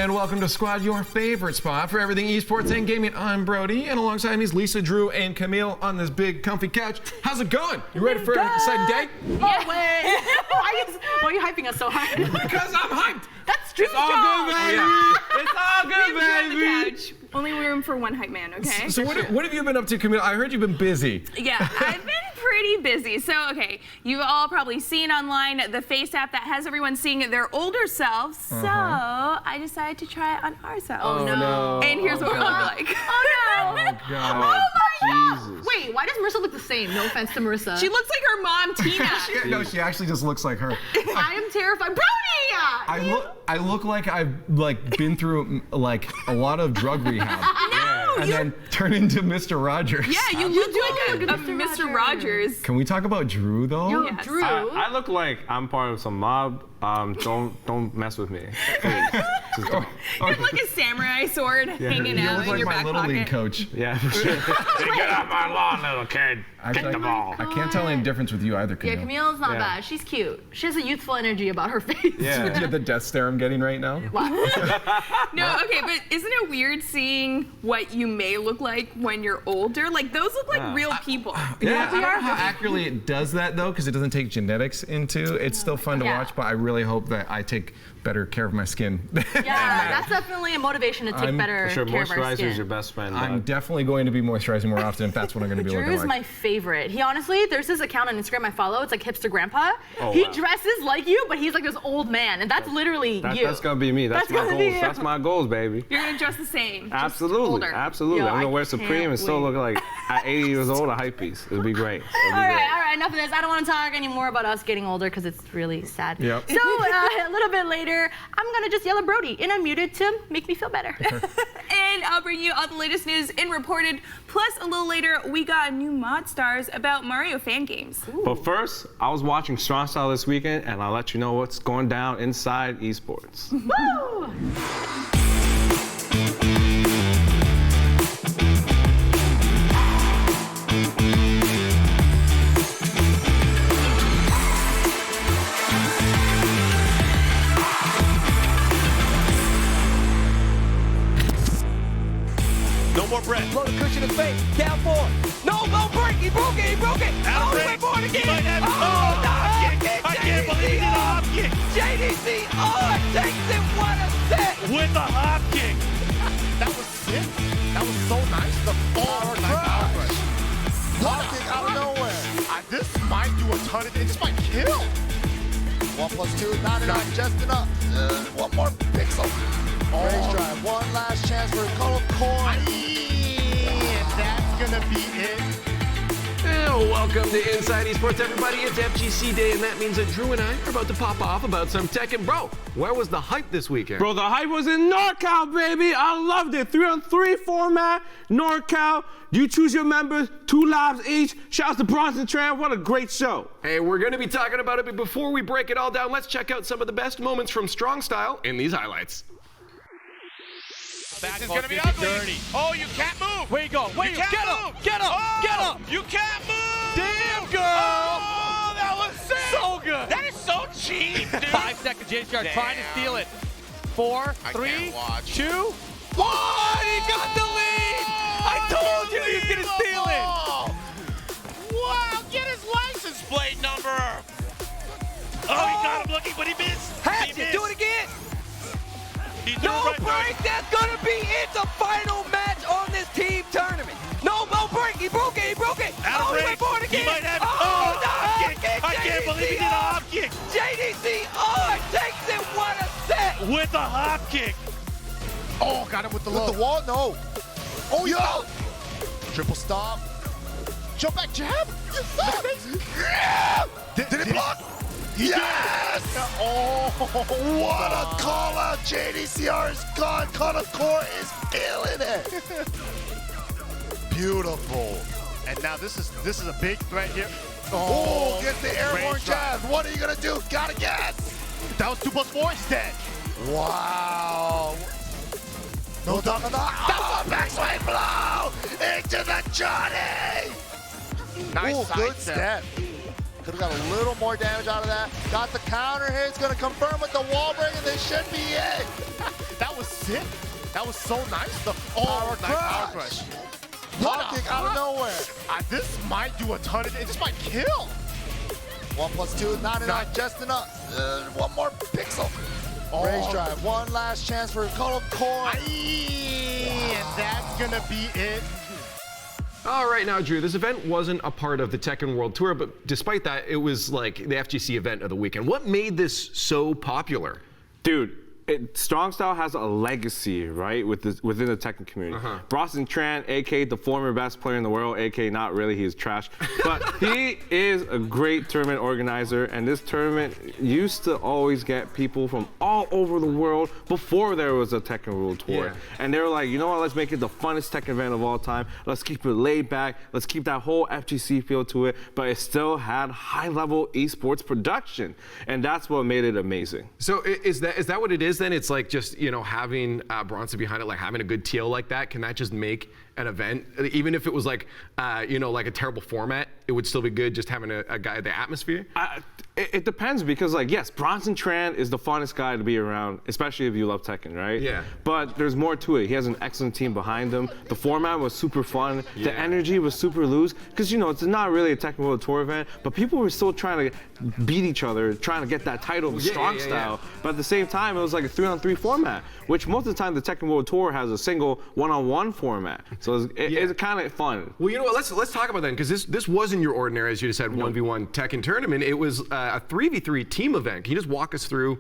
And welcome to Squad, your favorite spot for everything esports and gaming. I'm Brody, and alongside me is Lisa, Drew, and Camille on this big, comfy couch. How's it going? You ready for an exciting day? Yeah. Why are you hyping us so hard? Because I'm hyped. That's true. It's all good, baby. It's all good, baby. On the couch. Only room for one hype man, okay? So what have you been up to, Camille? I heard you've been busy. Yeah, I've been pretty busy. So, okay, you've all probably seen online the Face app that has everyone seeing their older selves. So, I decided to try it on ourselves. Oh, no. And here's what we look like. Oh, no. Oh, God. Oh, my God. Jesus. Wait, why does Marissa look the same? No offense to Marissa. She looks like her mom, Tina. No, she actually just looks like her. I am terrified. Brody! I look like I've been through like a lot of drug rehab. No, and then turn into Mr. Rogers. Yeah, you look like a Mr. Rogers. Can we talk about Drew though? Yo, Yes. Drew. I look like I'm part of some mob. Don't mess with me. Please. Just don't. You have like a samurai sword hanging You out look in like your my back little pocket. league coach. Yeah, for sure. Get off my lawn, little kid. Kick the ball. I can't tell any difference with you either, Yeah, Camille. Camille's not Yeah. bad. She's cute. She has a youthful energy about her face. Yeah. Do you have the death stare I'm getting right now? No, okay, but isn't it weird seeing what you may look like when you're older? Like, those look like real people. Yeah, I don't know how accurately it does that though, because it doesn't take genetics into. It's still fun to Yeah. watch, but I really hope that I take better care of my skin Yeah, that's definitely a motivation to take better For sure, care of our moisturizer skin. is your best friend. I'm dog. definitely going to be moisturizing more often if that's what I'm going to be looking Drew's like. my favorite. He honestly, there's this account on Instagram I follow. It's like Hipster Grandpa. Oh, He wow. dresses like you, but he's like this old man, and that's literally you. That's gonna be me. That's my gonna be goals. you. That's my goals, baby. You're gonna dress the same. just Absolutely, older. absolutely. Yo, I'm gonna I wear Supreme and still can't look like at 80 years old a hype piece. It'll be great. It'll be All great. right, enough of this. I don't want to talk anymore about us getting older because it's really sad. Yep. So a little bit later, I'm gonna just yell at Brody in unmuted to make me feel better. And I'll bring you all the latest news in reported. Plus, a little later, we got new mod stars about Mario fan games. But first, I was watching Strong Style this weekend, and I'll let you know what's going down inside esports. Woo! No more breath. Blow the cushion in his face. Down 4. No, break. He broke it. Out of He went range. for it He again. might have Oh, no. I can't believe he did a hop kick JDC takes it. What a set. with a hop kick. That was sick. That was so nice. The power crush. Hop kick out of nowhere. This might do a ton of this might kill. 1+2, not enough, just enough. One more pixel. Raise drive, one last chance for Color Core. And that's gonna be it. Well, welcome to Inside Esports, everybody. It's FGC Day, and that means that Drew and I are about to pop off about some Tekken. Bro, where was the hype this weekend? Bro, the hype was in NorCal, baby. I loved it. 3-on-3 format, NorCal. You choose your members, 2 lives each. Shouts to Bronson Tran. What a great show. Hey, we're going to be talking about it, but before we break it all down, let's check out some of the best moments from Strong Style in these highlights. This is gonna be ugly. Dirty. Oh, you can't move. Where you go? Where you can't Get move. up. Get up. Oh, Get up. You can't move. Damn, girl. Oh, that was sick. So good. That is so cheap, dude. 5 seconds. JDC trying to steal it. 4, I 3, can't watch. 2, 1. He got the lead. I told you he was going to steal it. Wow, get his license plate number. Oh, he got him looking, but he missed. Hatch He it. missed. Do it again. He threw No it right break. That's going to be it. The final match on this team tournament. No break. He broke it. Out of Oh, he range. went for it again. He might have it. Oh, no. Hop kick. I can't believe he did a hop kick JDC takes it. What a set. with a hop kick. Oh, got him with the With low. the wall, no. Oh, yo! Triple stop. Jump back jab. Did it block? Yes! Oh, What a call out. JDCR is gone. Color Core is killing it. Beautiful. And now this is a big threat here. Oh, get the airborne range drive. jab. What are you going to do? Gotta guess. That was 2+4. He's dead. Wow. No doubt. Oh, backswing blow into the Johnny. Nice Ooh, side good step. step. Could have got a little more damage out of that. Got the counter hit. It's going to confirm with the wall break, and this should be it. That was sick. That was so nice. Power Nice power crush. crush. Hop kick out of nowhere. This might do a ton of. This might kill. 1+2, not enough, just enough. One more pixel. Raise drive, one last chance for Color Core. And that's gonna be it. All right, now, Drew, this event wasn't a part of the Tekken World Tour, but despite that, it was like the FGC event of the weekend. What made this so popular? Dude, Strong Style has a legacy, right, within the Tekken community. Bronson Tran, a.k.a. the former best player in the world, a.k.a. not really, he's trash. But he is a great tournament organizer, and this tournament used to always get people from all over the world before there was a Tekken World Tour. Yeah. And they were like, you know what, let's make it the funnest Tekken event of all time. Let's keep it laid back. Let's keep that whole FGC feel to it, but it still had high-level esports production. And that's what made it amazing. So is that what it is then? It's like just, having Bronson behind it, like having a good TL like that, can that just make an event, even if it was like, like a terrible format, it would still be good just having a guy, the atmosphere? It depends because, like, yes, Bronson Tran is the funnest guy to be around, especially if you love Tekken, right? Yeah. But there's more to it. He has an excellent team behind him. The format was super fun. Yeah. The energy was super loose because, it's not really a Tekken World Tour event, but people were still trying to beat each other, trying to get that title of strong style. But at the same time, it was like a 3-on-3 format, which most of the time the Tekken World Tour has a single 1-on-1 format. So it's kind of fun. Well, you know what? Let's talk about that because this wasn't your ordinary, as you just said, 1v1 Tekken tournament. It was a 3v3 team event. Can you just walk us through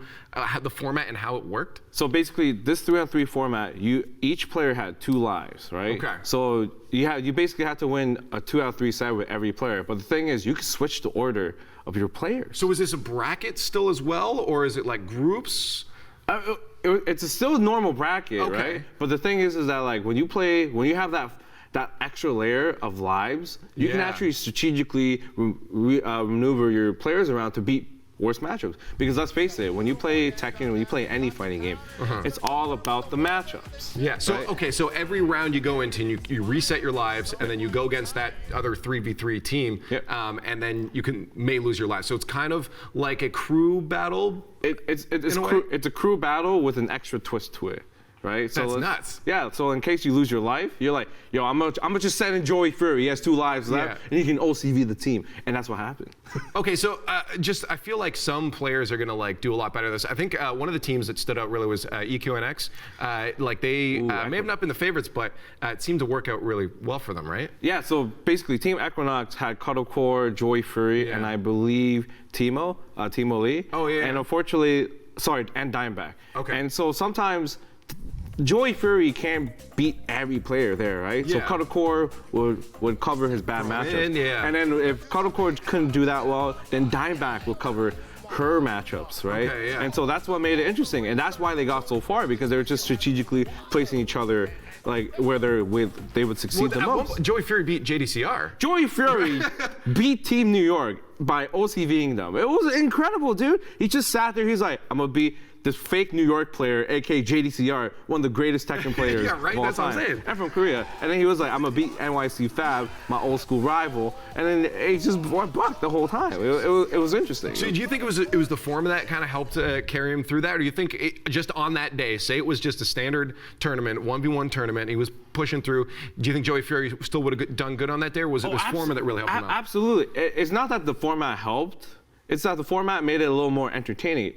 the format and how it worked? So basically, this 3-on-3 format, each player had 2 lives, right? Okay. So you basically had to win a 2-out-of-3 set with every player. But the thing is, you could switch the order of your players. So is this a bracket still as well, or is it like groups? It's still a normal bracket, Okay. right? But the thing is that, like, when you have that extra layer of lives, you can actually strategically maneuver your players around to beat worst matchups. Because let's face it, when you play Tekken, when you play any fighting game, it's all about the matchups. Yeah. So right? so every round you go into, and you reset your lives, and then you go against that other 3v3 team, Yep. and then you may lose your lives. So it's kind of like a crew battle. It's a crew battle with an extra twist to it. Right? That's nuts. Yeah, so in case you lose your life, you're like, yo, I'm gonna just send in Joey Fury. He has 2 lives left, and he can OCV the team. And that's what happened. Okay, so I feel like some players are gonna like do a lot better at this. I think one of the teams that stood out really was EQNX. They may have not been the favorites, but it seemed to work out really well for them, right? Yeah, so basically Team Equinox had Cuddlecore, Joey Fury, and I believe Timo Lee. Oh, yeah. And unfortunately, and Dimeback. Okay. And so sometimes Joey Fury can't beat every player there, right? Yeah. So Cuddlecore would cover his bad matchups. yeah. And then if Cuddlecore couldn't do that well, then Dimeback will cover her matchups, right? Okay, yeah. And so that's what made it interesting. And that's why they got so far, because they were just strategically placing each other like where they would succeed the most. Joey Fury beat JDCR. Joey Fury beat Team New York by OCVing them. It was incredible, dude. He just sat there. He's like, I'm gonna beat this fake New York player, aka JDCR, one of the greatest Tekken players Yeah, right? of all That's what time. I'm saying. And from Korea. And then he was like, I'm gonna beat NYC Fab, my old school rival. And then he just bucked the whole time. It was interesting. So do you think it was the form that kind of helped carry him through that, or do you think just on that day, say it was just a standard tournament, 1v1 tournament, he was pushing through, do you think Joey Fury still would have done good on that day, or was it this format that really helped him out? Absolutely. It's not that the format helped. It's that the format made it a little more entertaining.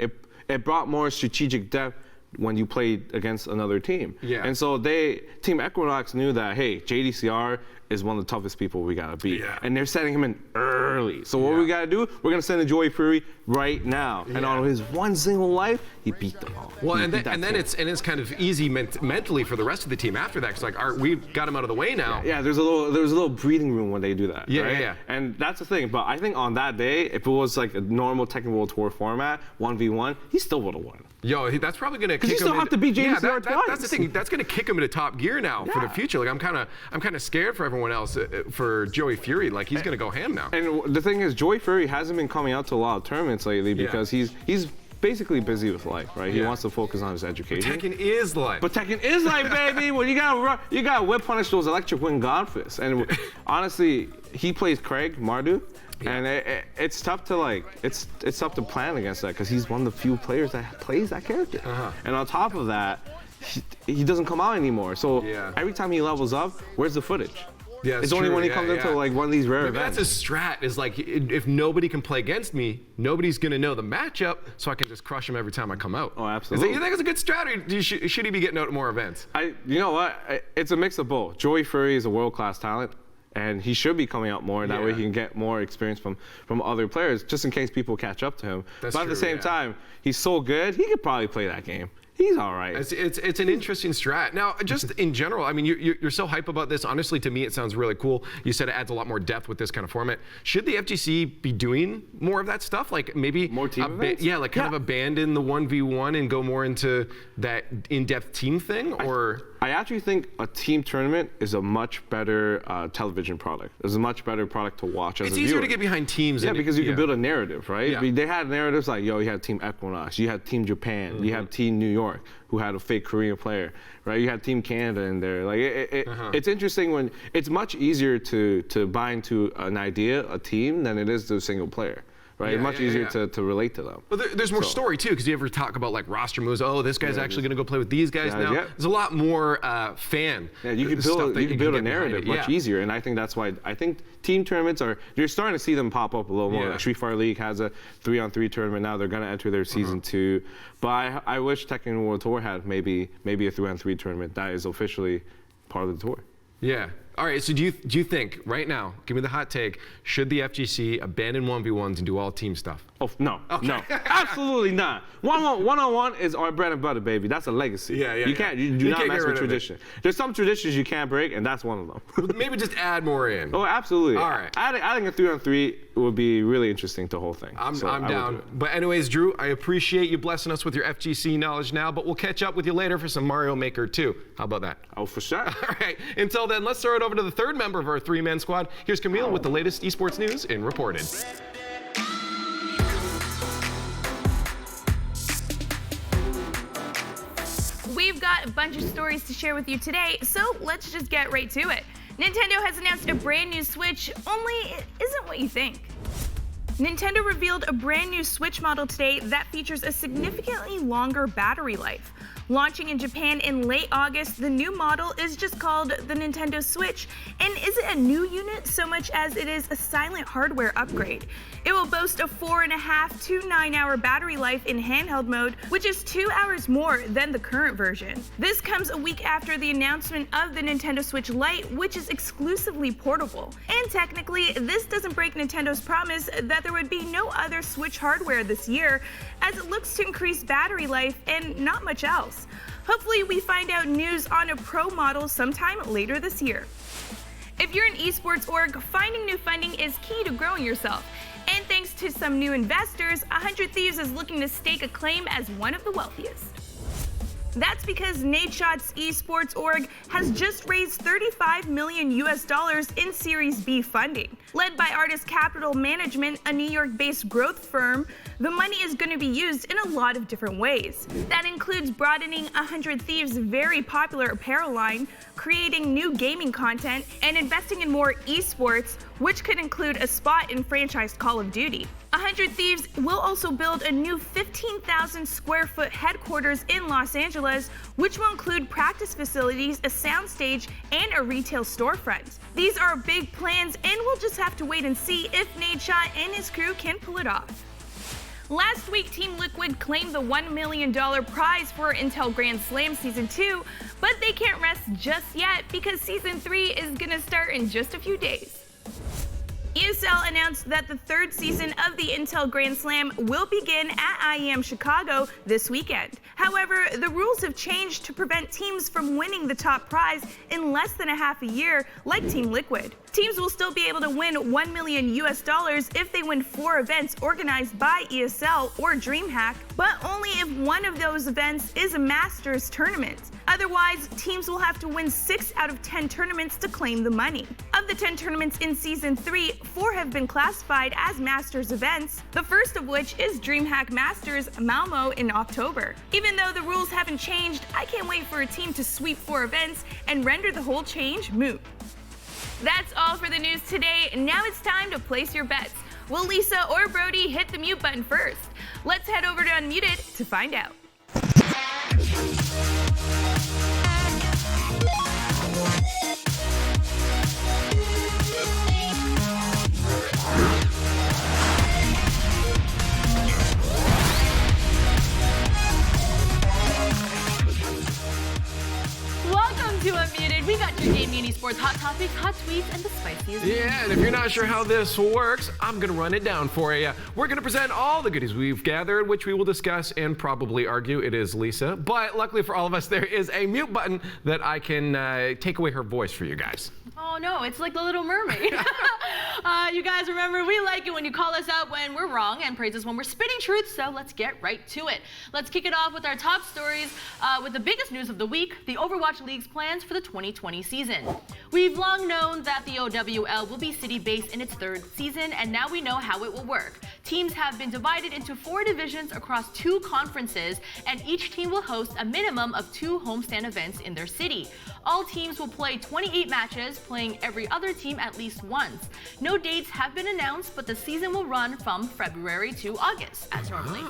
It brought more strategic depth when you played against another team. Yeah. And so Team Equinox knew that, hey, JDCR is one of the toughest people we gotta beat. Yeah. And they're setting him in early. So what we gotta do, we're gonna send in Joey Fury right now. And on his one single life, he beat them all. Well, and then it's kind of easy mentally for the rest of the team after that. It's like, all right, we've got him out of the way now. Yeah, there's a little breathing room when they do that. Yeah, right? yeah. And that's the thing. But I think on that day, if it was like a normal Tekken World Tour format, 1v1, he still would have won. Yo, that's probably gonna kick him. You still have to beat JDCR twice. That's the thing. That's gonna kick him into top gear now for the future. Like I'm kind of scared for everyone else. For Joey Fury, like he's gonna go ham now. And the thing is, Joey Fury hasn't been coming out to a lot of tournaments lately because he's basically busy with life, right? He wants to focus on his education. Tekken is life. But Tekken is life, baby. Well, you gotta whip punish those electric wind godfists. And honestly, he plays Craig Marduk. And it's tough to it's tough to plan against that because he's one of the few players that plays that character. And on top of that, he doesn't come out anymore. So every time he levels up, where's the footage? Yeah, it's only when he comes into like one of these rare Maybe events. that's his strat. Is like if nobody can play against me, nobody's gonna know the matchup, so I can just crush him every time I come out. Oh, absolutely. You think it's a good strategy? Should he be getting out at more events? You know what? It's a mix of both. Joey Fury is a world-class talent, and he should be coming out more. That way he can get more experience from other players, just in case people catch up to him. But at the same time, he's so good, he could probably play that game. He's all right. It's an interesting strat. Now, just in general, I mean, you're so hype about this. Honestly, to me, it sounds really cool. You said it adds a lot more depth with this kind of format. Should the FGC be doing more of that stuff? Like maybe more team events? Yeah, like kind of abandon the 1v1 and go more into that in-depth team thing, or? I actually think a team tournament is a much better television product. It's a much better product to watch as a viewer. It's easier to get behind teams. Yeah, because you can build a narrative, right? Yeah. I mean, they had narratives like, yo, you had Team Equinox, you had Team Japan, you have Team New York. York, who had a fake Korean player, right? You had Team Canada in there. Like it's interesting when it's much easier to buy into an idea, a team, than it is to a single player. Right, Yeah, much easier to relate to them. But there's more story too, because you ever talk about like roster moves. Oh, this guy's actually going to go play with these guys now. Yeah. There's a lot more fan. Yeah, you can stuff build that you can build a get behind narrative it. much easier, and I think that's why I think team tournaments you're starting to see them pop up a little more. Yeah. Like Street Fighter League has a 3-on-3 tournament now. They're going to enter their season 2, but I wish Tekken World Tour had maybe a 3-on-3 tournament that is officially part of the tour. Yeah. All right. So do you think right now? Give me the hot take. Should the FGC abandon 1v1s and do all team stuff? Oh no, no, absolutely not. One-on-one is our bread and butter, baby. That's a legacy. Yeah. You do not can't mess get with rid of it. tradition. There's some traditions you can't break, and that's one of them. Maybe just add more in. Oh, absolutely. All right. Adding a 3-on-3 would be really interesting to the whole thing. I'm So I would do down. it. But anyways, Drew, I appreciate you blessing us with your FGC knowledge now, but we'll catch up with you later for some Mario Maker 2. How about that? Oh, for sure. All right. Until then, let's throw it over to the third member of our 3-man squad. Here's Camille with the latest esports news in Reported. We've got a bunch of stories to share with you today, so let's just get right to it. Nintendo has announced a brand new Switch, only it isn't what you think. Nintendo revealed a brand new Switch model today that features a significantly longer battery life. Launching in Japan in late August, the new model is just called the Nintendo Switch and isn't a new unit so much as it is a silent hardware upgrade. It will boast a 4.5 to 9-hour battery life in handheld mode, which is 2 hours more than the current version. This comes a week after the announcement of the Nintendo Switch Lite, which is exclusively portable. And technically, this doesn't break Nintendo's promise that there would be no other Switch hardware this year, as it looks to increase battery life and not much else. Hopefully we find out news on a Pro model sometime later this year. If you're an esports org, finding new funding is key to growing yourself. And thanks to some new investors, 100 Thieves is looking to stake a claim as one of the wealthiest. That's because Nadeshot's esports org has just raised $35 million in Series B funding. Led by Artist Capital Management, a New York-based growth firm, the money is going to be used in a lot of different ways. That includes broadening 100 Thieves' very popular apparel line, creating new gaming content, and investing in more esports, which could include a spot in franchise Call of Duty. 100 Thieves will also build a new 15,000 square foot headquarters in Los Angeles, which will include practice facilities, a soundstage, and a retail storefront. These are big plans, and we'll just have to wait and see if Nadeshot and his crew can pull it off. Last week, Team Liquid claimed the $1 million prize for Intel Grand Slam Season 2, but they can't rest just yet because Season 3 is gonna start in just a few days. ESL announced that the third season of the Intel Grand Slam will begin at IEM Chicago this weekend. However, the rules have changed to prevent teams from winning the top prize in less than a half a year, like Team Liquid. Teams will still be able to win $1 million if they win 4 events organized by ESL or DreamHack, but only if one of those events is a Masters tournament. Otherwise, teams will have to win 6 out of 10 tournaments to claim the money. Of the 10 tournaments in Season 3, 4 have been classified as Masters events, the first of which is DreamHack Masters Malmo in October. Even though the rules haven't changed, I can't wait for a team to sweep 4 events and render the whole change moot. That's all for the news today. Now it's time to place your bets. Will Lisa or Brody hit the mute button first? Let's head over to Unmuted to find out. Welcome to Unmuted. We got your gaming and esports hot topics, hot tweets, and the spiciest. Yeah, and if you're not sure how this works, I'm going to run it down for you. We're going to present all the goodies we've gathered, which we will discuss and probably argue. It is Lisa. But luckily for all of us, there is a mute button that I can take away her voice for you guys. Oh, Oh no, it's like the Little Mermaid. You guys remember, we like it when you call us out when we're wrong and praise us when we're spitting truth, so let's get right to it. Let's kick it off with our top stories with the biggest news of the week, the Overwatch League's plans for the 2020 season. We've long known that the OWL will be city-based in its third season, and now we know how it will work. Teams have been divided into 4 divisions across 2 conferences, and each team will host a minimum of 2 homestand events in their city. All teams will play 28 matches, playing every other team at least once. No dates have been announced, but the season will run from February to August, as normally.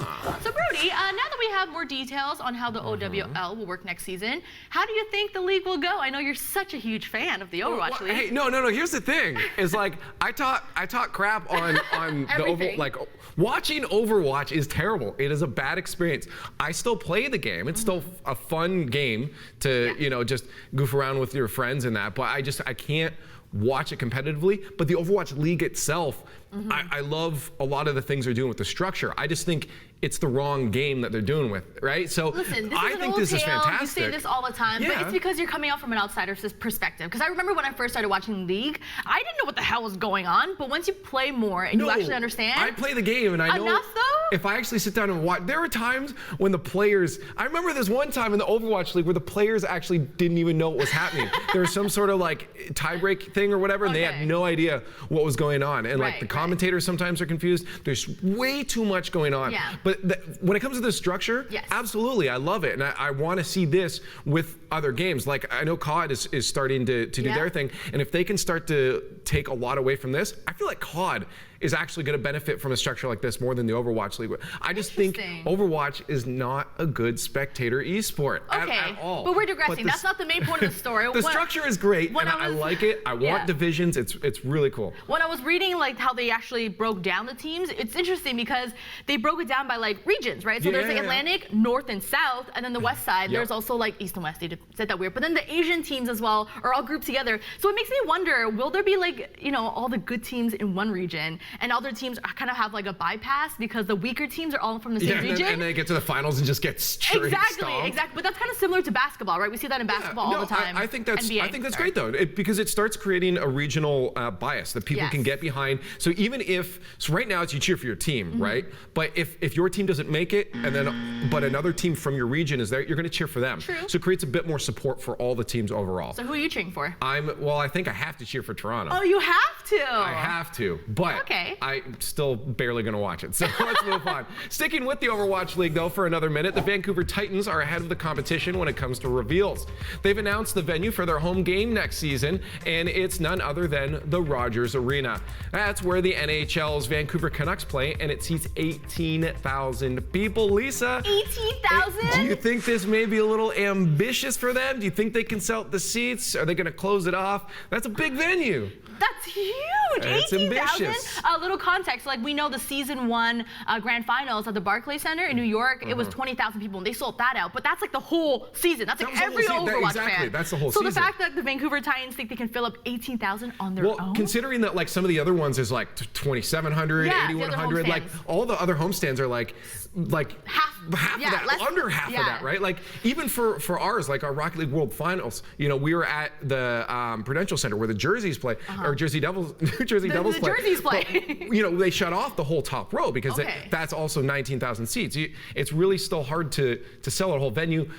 So Brody, now that we have more details on how the OWL will work next season, how do you think the league will go? I know you're such a huge fan of the Overwatch League. Hey, no. Here's the thing: is like I talk crap on the watching Overwatch is terrible. It is a bad experience. I still play the game. It's still a fun game to just goof around with your friends and that. But I can't watch it competitively. But the Overwatch League itself, I love a lot of the things they're doing with the structure. I just think it's the wrong game that they're doing with, right? So listen, this I is think this is fantastic. You say this all the time, but it's because you're coming out from an outsider's perspective. Because I remember when I first started watching League, I didn't know what the hell was going on, but once you play more and you actually understand. I play the game and I know enough though? If I actually sit down and watch, there were times when the players, I remember this one time in the Overwatch League where the players actually didn't even know what was happening. There was some sort of like tie-break thing or whatever, and they had no idea what was going on. And like the commentators sometimes are confused. There's way too much going on. Yeah. But when it comes to the structure, absolutely, I love it. And I want to see this with other games. Like I know COD is starting to do their thing. And if they can start to take a lot away from this, I feel like COD is actually going to benefit from a structure like this more than the Overwatch League. I just think Overwatch is not a good spectator esport at all. But we're digressing. That's not the main point of the story. The structure is great, and I like it. I want divisions. It's really cool. When I was reading like how they actually broke down the teams, it's interesting because they broke it down by like regions, right? So there's like Atlantic, North and South, and then the West side. There's also like East and West. They said that weird. But then the Asian teams as well are all grouped together. So it makes me wonder, will there be like, all the good teams in one region and other teams kind of have like a bypass because the weaker teams are all from the same region? And then they get to the finals and just get straight stomped. Exactly. But that's kind of similar to basketball, right? We see that in basketball all the time. I think that's great though, because it starts creating a regional bias that people can get behind. So even so right now it's you cheer for your team, right? But if your team doesn't make it, but another team from your region is there, you're going to cheer for them. True. So it creates a bit more support for all the teams overall. So who are you cheering for? I think I have to cheer for Toronto. Oh, you have to. I have to, but I'm still barely going to watch it. So let's move on. Sticking with the Overwatch League, though, for another minute, the Vancouver Titans are ahead of the competition when it comes to reveals. They've announced the venue for their home game next season, and it's none other than the Rogers Arena. That's where the NHL's Vancouver Canucks play, and it seats 18,000 people. Lisa? 18,000? Do you think this may be a little ambitious for them? Do you think they can sell the seats? Are they going to close it off? That's a big venue. That's huge. It's 18,000. ambitious. A little context, like we know the season 1 grand finals at the Barclays Center in New York, it was 20,000 people and they sold that out. But that's like the whole season. That's like every Overwatch fan. That's the whole season. So the fact that the Vancouver Titans think they can fill up 18,000 on their own? Considering that like some of the other ones is like 2,700, 8,100, like all the other homestands are like half of that, under half of that, right? Like even for ours, like our Rocket League World Finals, we were at the Prudential Center where the Jerseys play, or Jersey Devils, New Jersey Devils play. Jerseys play. But, they shut off the whole top row because that's also 19,000 seats. It's really still hard to sell a whole venue,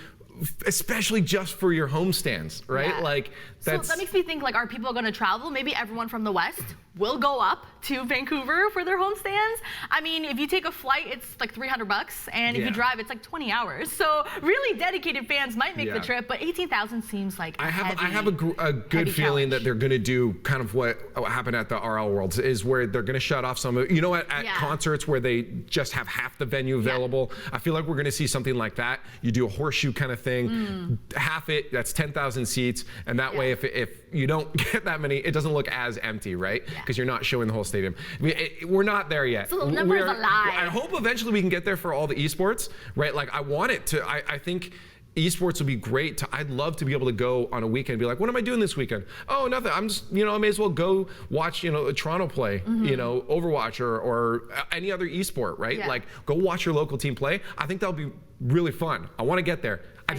especially just for your homestands, right? Yeah. Like so that makes me think, like, are people going to travel? Maybe everyone from the West will go up to Vancouver for their homestands. I mean, if you take a flight, it's like $300, and if you drive, it's like 20 hours. So really dedicated fans might make the trip, but 18,000 seems like I have a good feeling that they're going to do kind of what happened at the RL Worlds, is where they're going to shut off some of, at concerts where they just have half the venue available. I feel like we're going to see something like that. You do a horseshoe kind of thing, half it, that's 10,000 seats, and that way if you don't get that many, it doesn't look as empty, right? Because you're not showing the whole stadium. I mean, we're not there yet. So the number's a lie. I hope eventually we can get there for all the esports, right? Like I want it to, I think esports would be great. I'd love to be able to go on a weekend and be like, what am I doing this weekend? Oh, nothing. I'm just, I may as well go watch, Toronto play, Overwatch or any other esport, right? Like go watch your local team play. I think that'll be really fun. I want to get there. I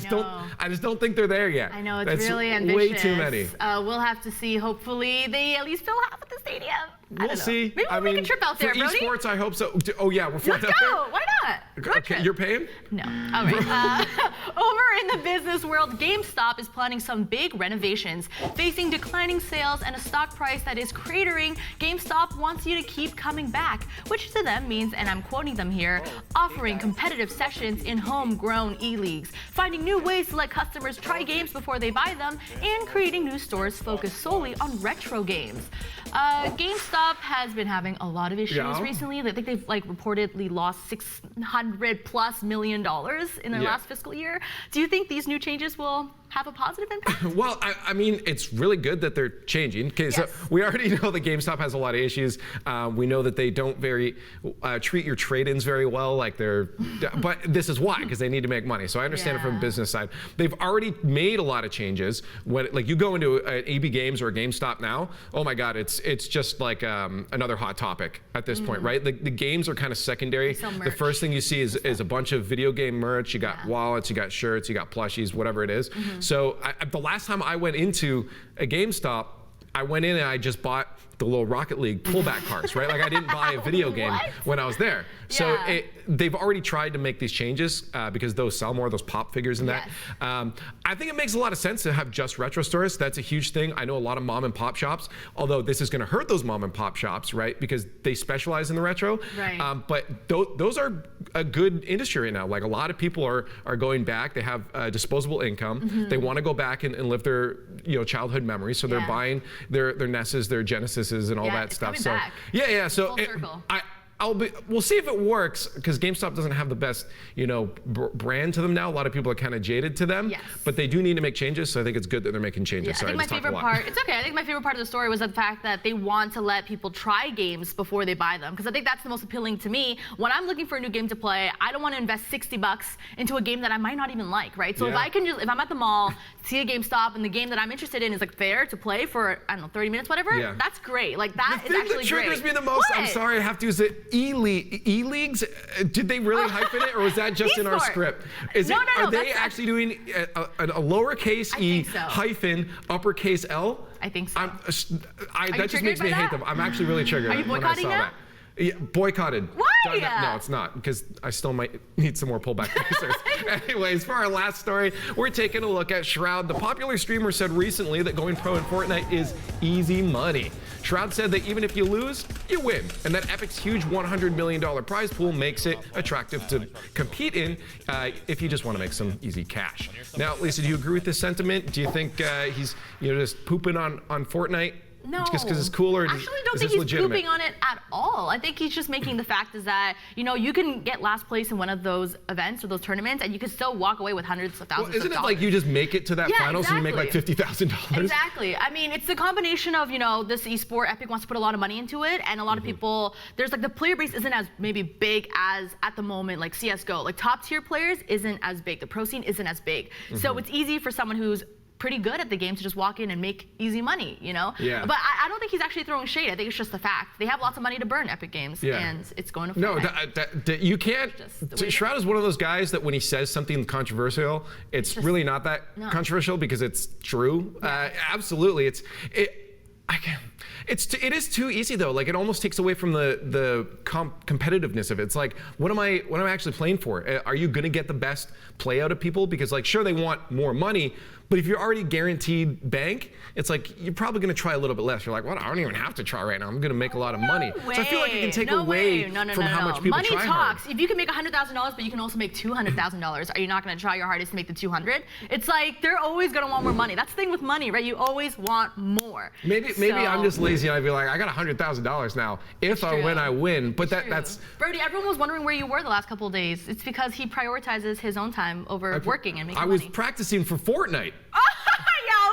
just don't think they're there yet. I know, it's That's really ambitious. way too many. We'll have to see. Hopefully, they at least fill half of the stadium. We'll see. Maybe we'll make a trip out there, for Brody. esports, I hope so. Oh yeah, we're flying Let's out go. there. Why not? Road Okay, trip. you're paying? No. All right. Over in the business world, GameStop is planning some big renovations. Facing declining sales and a stock price that is cratering, GameStop wants you to keep coming back, which to them means, and I'm quoting them here, offering competitive sessions in homegrown e-leagues, finding new ways to let customers try games before they buy them, and creating new stores focused solely on retro games. GameStop has been having a lot of issues recently. I think they've reportedly lost $600+ million in their last fiscal year. Do you think these new changes will have a positive impact? Well, I mean, it's really good that they're changing. Okay, so we already know that GameStop has a lot of issues. We know that they don't treat your trade-ins very well. But this is why, because they need to make money. So I understand it from the business side. They've already made a lot of changes. When you go into an EB Games or a GameStop now, oh my God, it's just like another hot topic at this point, right? The games are kind of secondary. The first thing you see is a bunch of video game merch. You got wallets, you got shirts, you got plushies, whatever it is. So the last time I went into a GameStop, I went in and I just bought the little Rocket League pullback cards, right? Like I didn't buy a video game when I was there. So they've already tried to make these changes because those sell more, those pop figures and that. I think it makes a lot of sense to have just retro stores. That's a huge thing. I know a lot of mom and pop shops, although this is going to hurt those mom and pop shops, right? Because they specialize in the retro. Right. But those are a good industry right now. Like a lot of people are going back. They have disposable income. They want to go back and live their childhood memories. So they're buying their NESs, their Genesises, and all that stuff. Coming So back. So Full circle. we'll see if it works, because GameStop doesn't have the best, brand to them now. A lot of people are kind of jaded to them, but they do need to make changes. So I think it's good that they're making changes. I think my favorite part. It's okay. I think my favorite part of the story was the fact that they want to let people try games before they buy them, because I think that's the most appealing to me. When I'm looking for a new game to play, I don't want to invest $60 into a game that I might not even like, right? So if I'm at the mall, see a GameStop, and the game that I'm interested in is there to play for 30 minutes, whatever. That's great. That is actually great. The thing that triggers me the most, I'm sorry, I have to use it. E-leagues, did they really hyphen it, or was that just in our script? Are they actually doing a lowercase e hyphen uppercase L? I think so. That just makes me hate them. I'm actually really triggered. Are you boycotting now? Yeah, boycotted. Why? No, it's not, because I still might need some more pullback racers. Anyways, for our last story, we're taking a look at Shroud. The popular streamer said recently that going pro in Fortnite is easy money. Shroud said that even if you lose, you win, and that Epic's huge $100 million prize pool makes it attractive to compete in if you just want to make some easy cash. Now, Lisa, do you agree with this sentiment? Do you think he's just pooping on Fortnite? No. Just because it's cooler? I actually don't think he's pooping on it at all. I think he's just making the fact is that, you can get last place in one of those events or those tournaments, and you can still walk away with hundreds of thousands of dollars. Isn't it like you just make it to that finals and you make like $50,000? Exactly. I mean, it's the combination of, this esport. Epic wants to put a lot of money into it, and a lot of people, there's the player base isn't as maybe big as at the moment, like CSGO. Top tier players isn't as big. The pro scene isn't as big. So it's easy for someone who's pretty good at the game to just walk in and make easy money, Yeah. But I don't think he's actually throwing shade. I think it's just the fact. They have lots of money to burn, Epic Games, and it's going to No, you can't. Shroud is one of those guys that when he says something controversial, it's really not that controversial because it's true. Absolutely. It is too easy though. It almost takes away from the competitiveness of it. It's like, what am I actually playing for? Are you gonna get the best play out of people? Because sure, they want more money, but if you're already guaranteed bank, it's like you're probably gonna try a little bit less. You're like, well, I don't even have to try right now. I'm gonna make a lot of money. So I feel like it can take away from how much people money try talks. hard. If you can make $100,000, but you can also make $200,000, are you not gonna try your hardest to make the 200? It's like they're always gonna want more money. That's the thing with money, right? You always want more. Maybe I'm just lazy and I'd be like, I got $100,000 now. If I win, I win. But that's Brody, everyone was wondering where you were the last couple of days. It's because he prioritizes his own time over working and making money. I was practicing for Fortnite.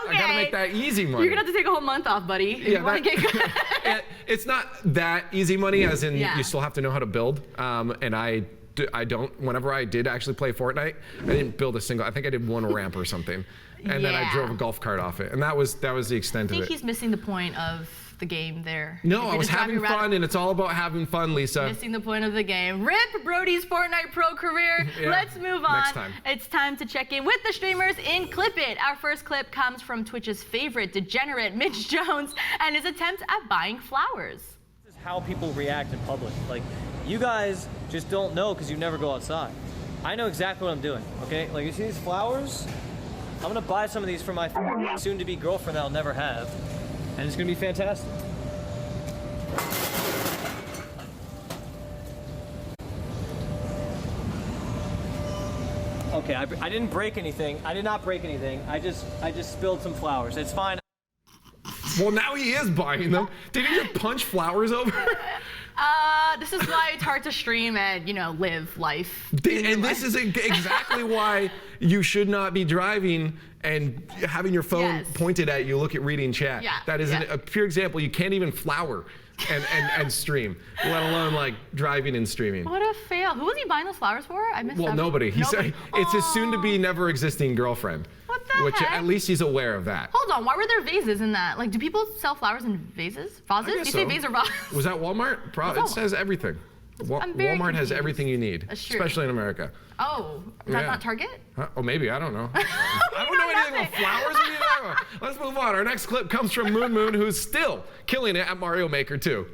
Okay. I gotta make that easy money. You're gonna have to take a whole month off, buddy. If you wanna get good. It's not that easy money, as in you still have to know how to build. And I don't. Whenever I did actually play Fortnite, I didn't build a single. I think I did one ramp or something, and then I drove a golf cart off it, and that was the extent of it. I think he's missing the point of the game there. No, If you're I was just having driving fun, and it's all about having fun, Lisa. Missing the point of the game. Rip Brody's Fortnite pro career. Yeah, Let's move on. next time. It's time to check in with the streamers in Clip It. Our first clip comes from Twitch's favorite degenerate, Mitch Jones, and his attempt at buying flowers. This is how people react in public. Like, you guys just don't know because you never go outside. I know exactly what I'm doing, okay? Like, you see these flowers? I'm gonna buy some of these for my soon-to-be girlfriend that I'll never have, and it's gonna be fantastic. Okay, I didn't break anything. I did not break anything. I just spilled some flowers. It's fine. Well, now he is buying them. Did he just punch flowers over? This is why it's hard to stream and, live life. And this is exactly why you should not be driving and having your phone pointed at you, look at reading chat. Yeah, That is a pure example. You can't even flower and stream, let alone like driving and streaming. What a fail. Who was he buying those flowers for? I missed that. Well, nobody. He said it's his soon-to-be never-existing girlfriend. What the Which heck? at least he's aware of that. Hold on, why were there vases in that? Like, do people sell flowers in vases? Vases? I guess Do you so. say vase or vase? Was that Walmart? It says everything. I'm very Walmart has confused. everything you need, That's true. especially in America. Oh, is that Yeah. not Target? Oh, maybe. I don't know. I don't know anything about flowers. What are you talking about? Let's move on. Our next clip comes from Moon, who's still killing it at Mario Maker 2.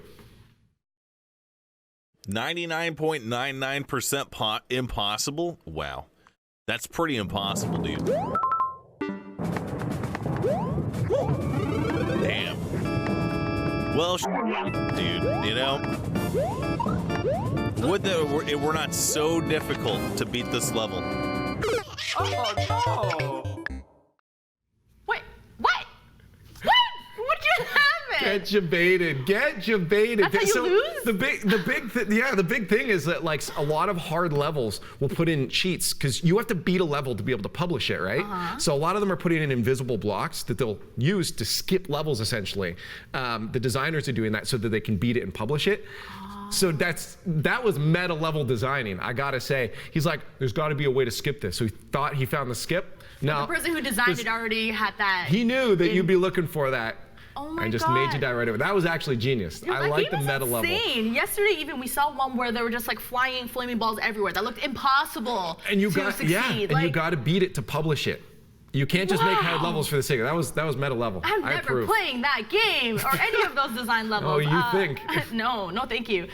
99.99% impossible? Wow. That's pretty impossible, dude. Damn. Well, dude, would that it were not so difficult to beat this level. Oh no! Wait, what? What? What just happened? Get you baited. Get you baited. That's how you lose? The big thing is that like a lot of hard levels will put in cheats because you have to beat a level to be able to publish it, right? So a lot of them are putting in invisible blocks that they'll use to skip levels essentially. The designers are doing that so that they can beat it and publish it. So that was meta level designing, I gotta say. He's like, there's gotta be a way to skip this. So he thought he found the skip. Now, The person who designed it already had that. he knew that you'd be looking for that. Oh my and just God. made you die right over. That was actually genius. I like the meta level. Insane. Yesterday even we saw one where there were just like flying flaming balls everywhere. That looked impossible And you to got succeed. and you got to beat it to publish it. You can't just make hard levels for the sake of it. That was meta level. I'm I never approve. playing that game or any of those design levels. Oh, you think? No, thank you.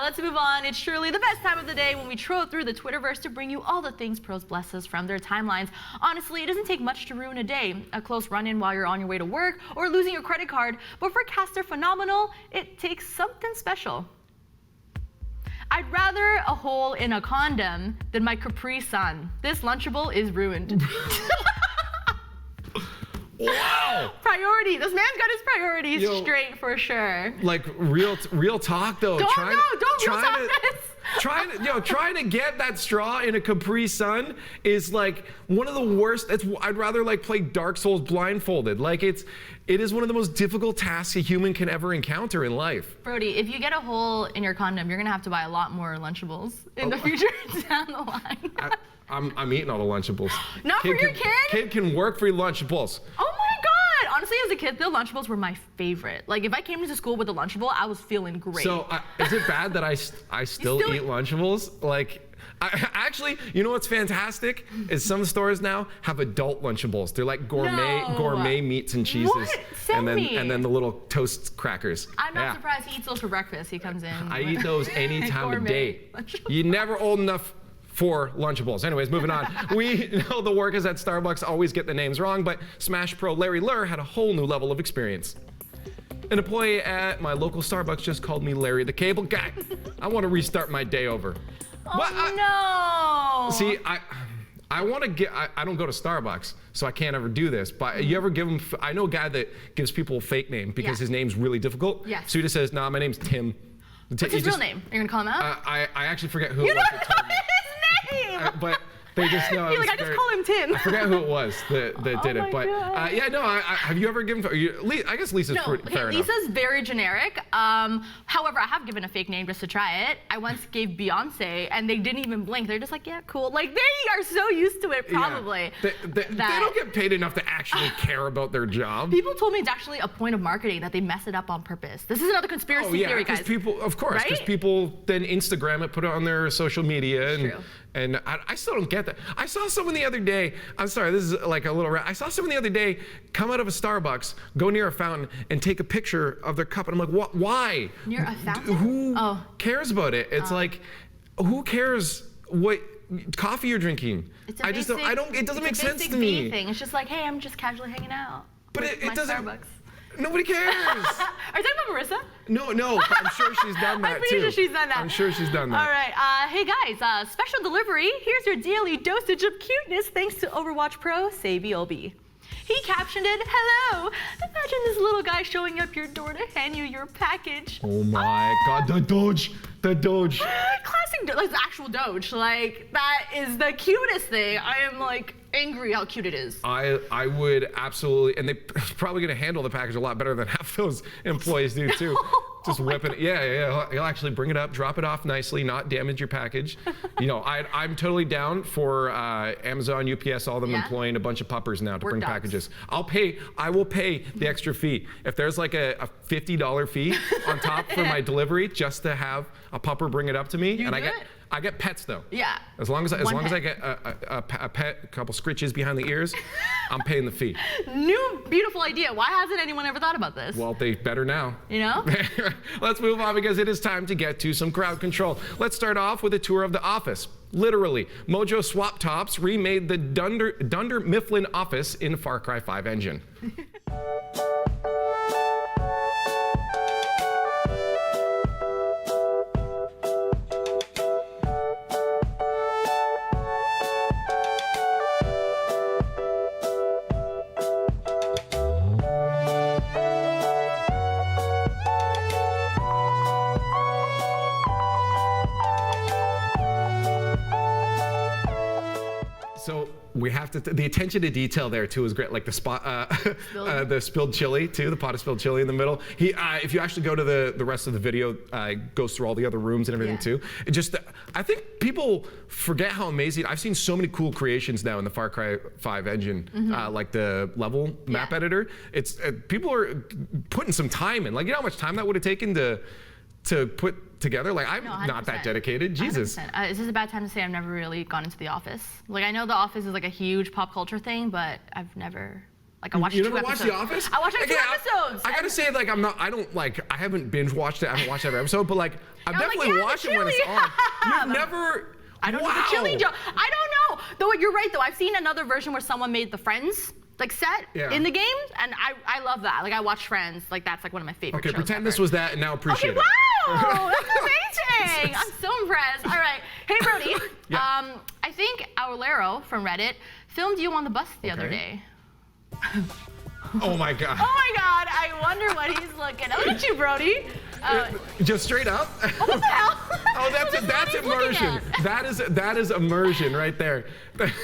Let's move on. It's truly the best time of the day when we troll through the Twitterverse to bring you all the things pros bless us from their timelines. Honestly, it doesn't take much to ruin a day. A close run-in while you're on your way to work or losing your credit card. But for Caster Phenomenal, it takes something special. I'd rather a hole in a condom than my Capri Sun. This Lunchable is ruined. Wow. Priority. This man's got his priorities Yo. straight for sure. Like real talk though. Don't real talk this. Trying to get that straw in a Capri Sun is like one of the worst. I'd rather like play Dark Souls blindfolded. Like it is one of the most difficult tasks a human can ever encounter in life. Brody, if you get a hole in your condom, you're gonna have to buy a lot more Lunchables in the future down the line. I'm eating all the Lunchables. Not for your kid? Kid can work for your Lunchables. Oh my God! Honestly, as a kid, the Lunchables were my favorite. Like if I came into school with a Lunchable, I was feeling great. So is it bad that I still eat Lunchables? Like, actually, you know what's fantastic is some stores now have adult Lunchables. They're like gourmet meats and cheeses, What? Send me. and then the little toast crackers. I'm not surprised he eats those for breakfast. He comes in. I eat those any time of day. Lunchables. You're never old enough for Lunchables. Anyways, moving on. We know the workers at Starbucks always get the names wrong, but Smash Pro Larry Lurr had a whole new level of experience. An employee at my local Starbucks just called me Larry the Cable Guy. I want to restart my day over. Oh no! See, I want to get. I don't go to Starbucks, so I can't ever do this. But you ever give him? I know a guy that gives people a fake name because his name's really difficult. Yes. So he just says, "Nah, my name's Tim." What's his real name? Are you gonna call him out? I actually forget who. You it don't was know that told me. his name! But They just know. You're like, I just call him Tim. I forgot who it was that did it, but God. yeah, no. Have you ever given? I guess Lisa's fair enough. Lisa's very generic. However, I have given a fake name just to try it. I once gave Beyonce, and they didn't even blink. They're just like, yeah, cool. Like they are so used to it, probably. Yeah. They don't get paid enough to actually care about their job. People told me it's actually a point of marketing that they mess it up on purpose. This is another conspiracy theory, guys. People, of course, because Right? people then Instagram it, put it on their social media, True. and I still don't get that. I saw someone the other day. I'm sorry, this is like a little. I saw someone the other day come out of a Starbucks, go near a fountain, and take a picture of their cup, and I'm like, what? Why? Near a fountain? Who cares about it? It's like, who cares what coffee you're drinking? It's a I just don't. I don't. It doesn't make sense to me. Thing. It's just like, hey, I'm just casually hanging out. But with it my doesn't. Starbucks. Nobody cares. Are you talking about Marissa? No, but I'm sure she's done that I'm pretty too. sure she's done that. I'm sure she's done that. All right. Hey guys, special delivery. Here's your daily dosage of cuteness thanks to Overwatch Pro Savvy OB. He captioned it, hello. Imagine this little guy showing up your door to hand you your package. Oh my God, the Doge. Classic, like the actual Doge. Like that is the cutest thing. I am like angry how cute it is. I would absolutely, and they're probably gonna handle the package a lot better than half those employees do too. Just whipping it. Yeah. He'll actually bring it up, drop it off nicely, not damage your package. You know, I'm totally down for Amazon, UPS, all of them employing a bunch of puppers now to bring packages. I will pay the extra fee. If there's like a $50 fee on top for my delivery just to have a pupper bring it up to me, I get pets though. Yeah. As long as I get a pet, a couple scritches behind the ears, I'm paying the fee. New beautiful idea. Why hasn't anyone ever thought about this? Well, they better now. You know? Let's move on because it is time to get to some crowd control. Let's start off with a tour of the office. Literally, Mojo Swap Tops remade the Dunder Mifflin office in Far Cry 5 engine. So we have to, the attention to detail there too is great. Like the spot, the spilled chili too, the pot of spilled chili in the middle. If you actually go to the rest of the video, goes through all the other rooms and everything too. It just, I think people forget how amazing, I've seen so many cool creations now in the Far Cry 5 engine, like the level map editor. It's, people are putting some time in. Like, you know how much time that would have taken to put together? Like, I'm not that dedicated. Jesus. Is this a bad time to say I've never really gone into The Office? Like, I know The Office is like a huge pop culture thing, but I've never, like, I watched You 2 never episodes. watched The Office? I watched like 2 episodes. I gotta say, like, I haven't binge watched it. I haven't watched every episode, but like, I've definitely watched it when it's on. You've never. I don't know the chili joke. I don't know. Though you're right though. I've seen another version where someone made the Friends like set in the game, and I love that. Like I watch Friends. Like that's like one of my favorite shows. Okay, pretend ever. this was that, and now appreciate it. Wow, that's amazing. I'm so impressed. All right, hey Brody. I think Aurelero from Reddit filmed you on the bus the other day. Oh my God. Oh my God, I wonder what he's looking at. Look at you, Brody. Just straight up. Oh, what the hell? Oh, that's immersion. That is immersion right there.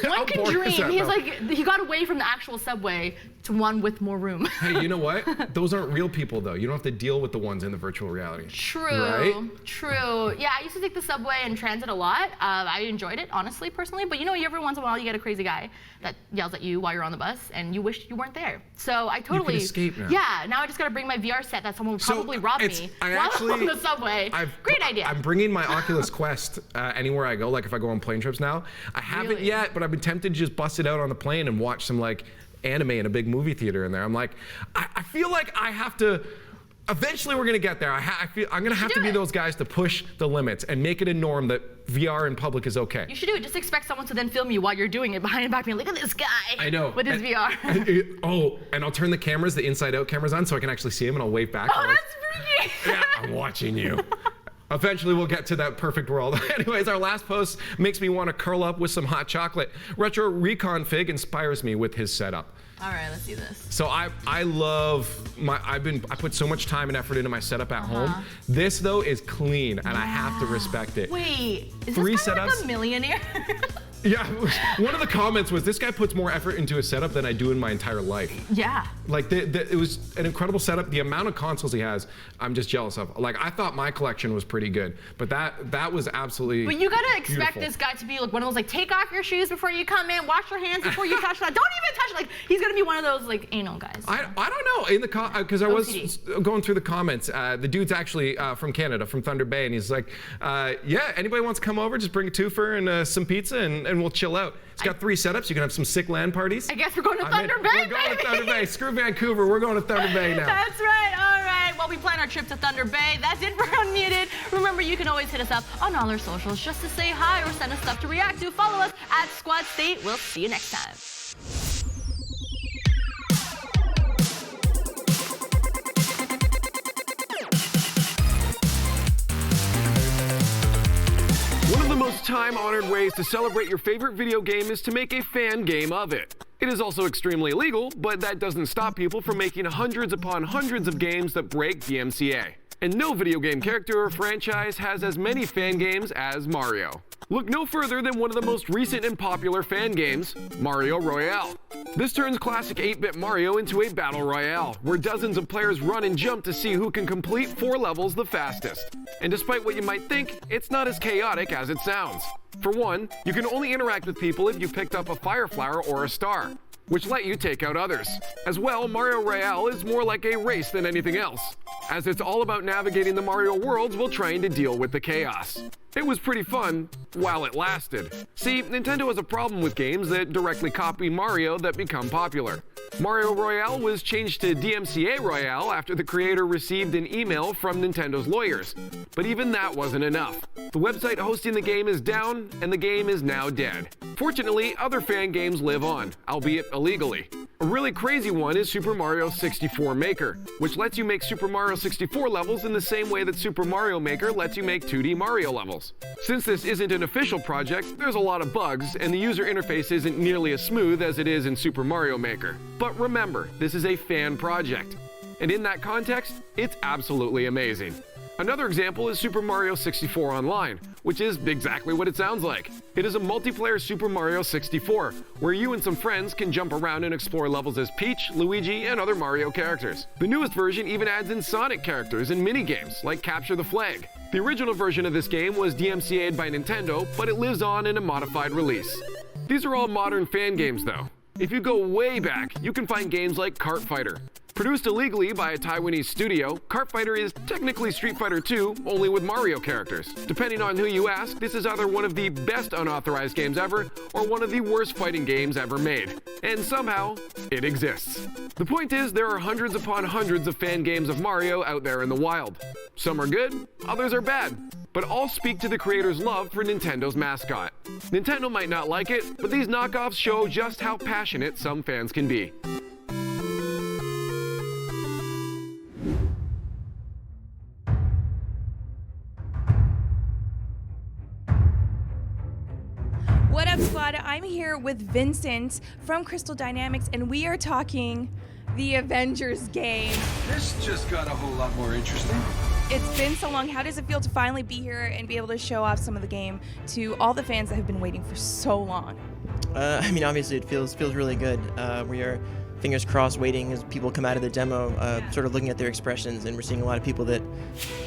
One can dream. He's like, he got away from the actual subway to one with more room. Hey, you know what? Those aren't real people though. You don't have to deal with the ones in the virtual reality. True. Right? True. Yeah, I used to take the subway and transit a lot. I enjoyed it, honestly, personally. But you know, every once in a while you get a crazy guy that yells at you while you're on the bus, and you wish you weren't there. So I totally. You can escape now. Yeah. Now I just gotta bring my VR set that someone would probably rob me while I'm on the subway. Great idea. I'm bringing my Oculus Quest anywhere I go. Like if I go on plane trips now, I haven't yet, but I've been tempted to just bust it out on the plane and watch some like anime in a big movie theater in there. I'm like, I feel like I have to. Eventually, we're gonna get there. I feel I'm gonna have to be those guys to push the limits and make it a norm that VR in public is okay. You should do it. Just expect someone to then film you while you're doing it behind and back, being look at this guy. I know. With his VR. And I'll turn the cameras, the inside-out cameras on, so I can actually see him, and I'll wave back. Oh, that's freaky. Yeah, I'm watching you. Eventually, we'll get to that perfect world. Anyways, our last post makes me want to curl up with some hot chocolate. Retro Recon Fig inspires me with his setup. All right, let's see this. So I love I put so much time and effort into my setup at home. This though is clean, and I have to respect it. Wait, is 3 this guy setups? like a millionaire? Yeah, one of the comments was, this guy puts more effort into his setup than I do in my entire life. Yeah. Like, it was an incredible setup. The amount of consoles he has, I'm just jealous of. Like, I thought my collection was pretty good, but that was absolutely But you gotta expect beautiful. this guy to be like one of those, like, take off your shoes before you come in, wash your hands before you touch that. Don't even touch it. Like, he's gonna be one of those, like, anal guys. I don't know, in the because I was going through the comments. The dude's actually from Canada, from Thunder Bay, and he's like, yeah, anybody wants to come over, just bring a twofer and some pizza, and we'll chill out. It's got 3 setups. You can have some sick LAN parties. I guess we're going to Thunder Bay, We're going to Thunder Bay. Screw Vancouver. We're going to Thunder Bay now. That's right. All right. Well, we plan our trip to Thunder Bay. That's it for Unmuted. Remember, you can always hit us up on all our socials just to say hi or send us stuff to react to. Follow us at Squad State. We'll see you next time. One of the most time-honored ways to celebrate your favorite video game is to make a fan game of it. It is also extremely illegal, but that doesn't stop people from making hundreds upon hundreds of games that break DMCA. And no video game character or franchise has as many fan games as Mario. Look no further than one of the most recent and popular fan games, Mario Royale. This turns classic 8-bit Mario into a battle royale, where dozens of players run and jump to see who can complete 4 levels the fastest. And despite what you might think, it's not as chaotic as it sounds. For one, you can only interact with people if you've picked up a fire flower or a star, which let you take out others. As well, Mario Royale is more like a race than anything else, as it's all about navigating the Mario worlds while trying to deal with the chaos. It was pretty fun while it lasted. See, Nintendo has a problem with games that directly copy Mario that become popular. Mario Royale was changed to DMCA Royale after the creator received an email from Nintendo's lawyers. But even that wasn't enough. The website hosting the game is down, and the game is now dead. Fortunately, other fan games live on, albeit illegally. A really crazy one is Super Mario 64 Maker, which lets you make Super Mario 64 levels in the same way that Super Mario Maker lets you make 2D Mario levels. Since this isn't an official project, there's a lot of bugs, and the user interface isn't nearly as smooth as it is in Super Mario Maker. But remember, this is a fan project. And in that context, it's absolutely amazing. Another example is Super Mario 64 Online, which is exactly what it sounds like. It is a multiplayer Super Mario 64, where you and some friends can jump around and explore levels as Peach, Luigi, and other Mario characters. The newest version even adds in Sonic characters and minigames, like Capture the Flag. The original version of this game was DMCA'd by Nintendo, but it lives on in a modified release. These are all modern fan games, though. If you go way back, you can find games like Kart Fighter. Produced illegally by a Taiwanese studio, Kart Fighter is technically Street Fighter 2, only with Mario characters. Depending on who you ask, this is either one of the best unauthorized games ever, or one of the worst fighting games ever made. And somehow, it exists. The point is, there are hundreds upon hundreds of fan games of Mario out there in the wild. Some are good, others are bad, but all speak to the creator's love for Nintendo's mascot. Nintendo might not like it, but these knockoffs show just how passionate some fans can be. What up, squad? I'm here with Vincent from Crystal Dynamics, and we are talking the Avengers game. This just got a whole lot more interesting. It's been so long. How does it feel to finally be here and be able to show off some of the game to all the fans that have been waiting for so long? I mean, obviously it feels really good. We are fingers crossed waiting as people come out of the demo, sort of looking at their expressions, and we're seeing a lot of people that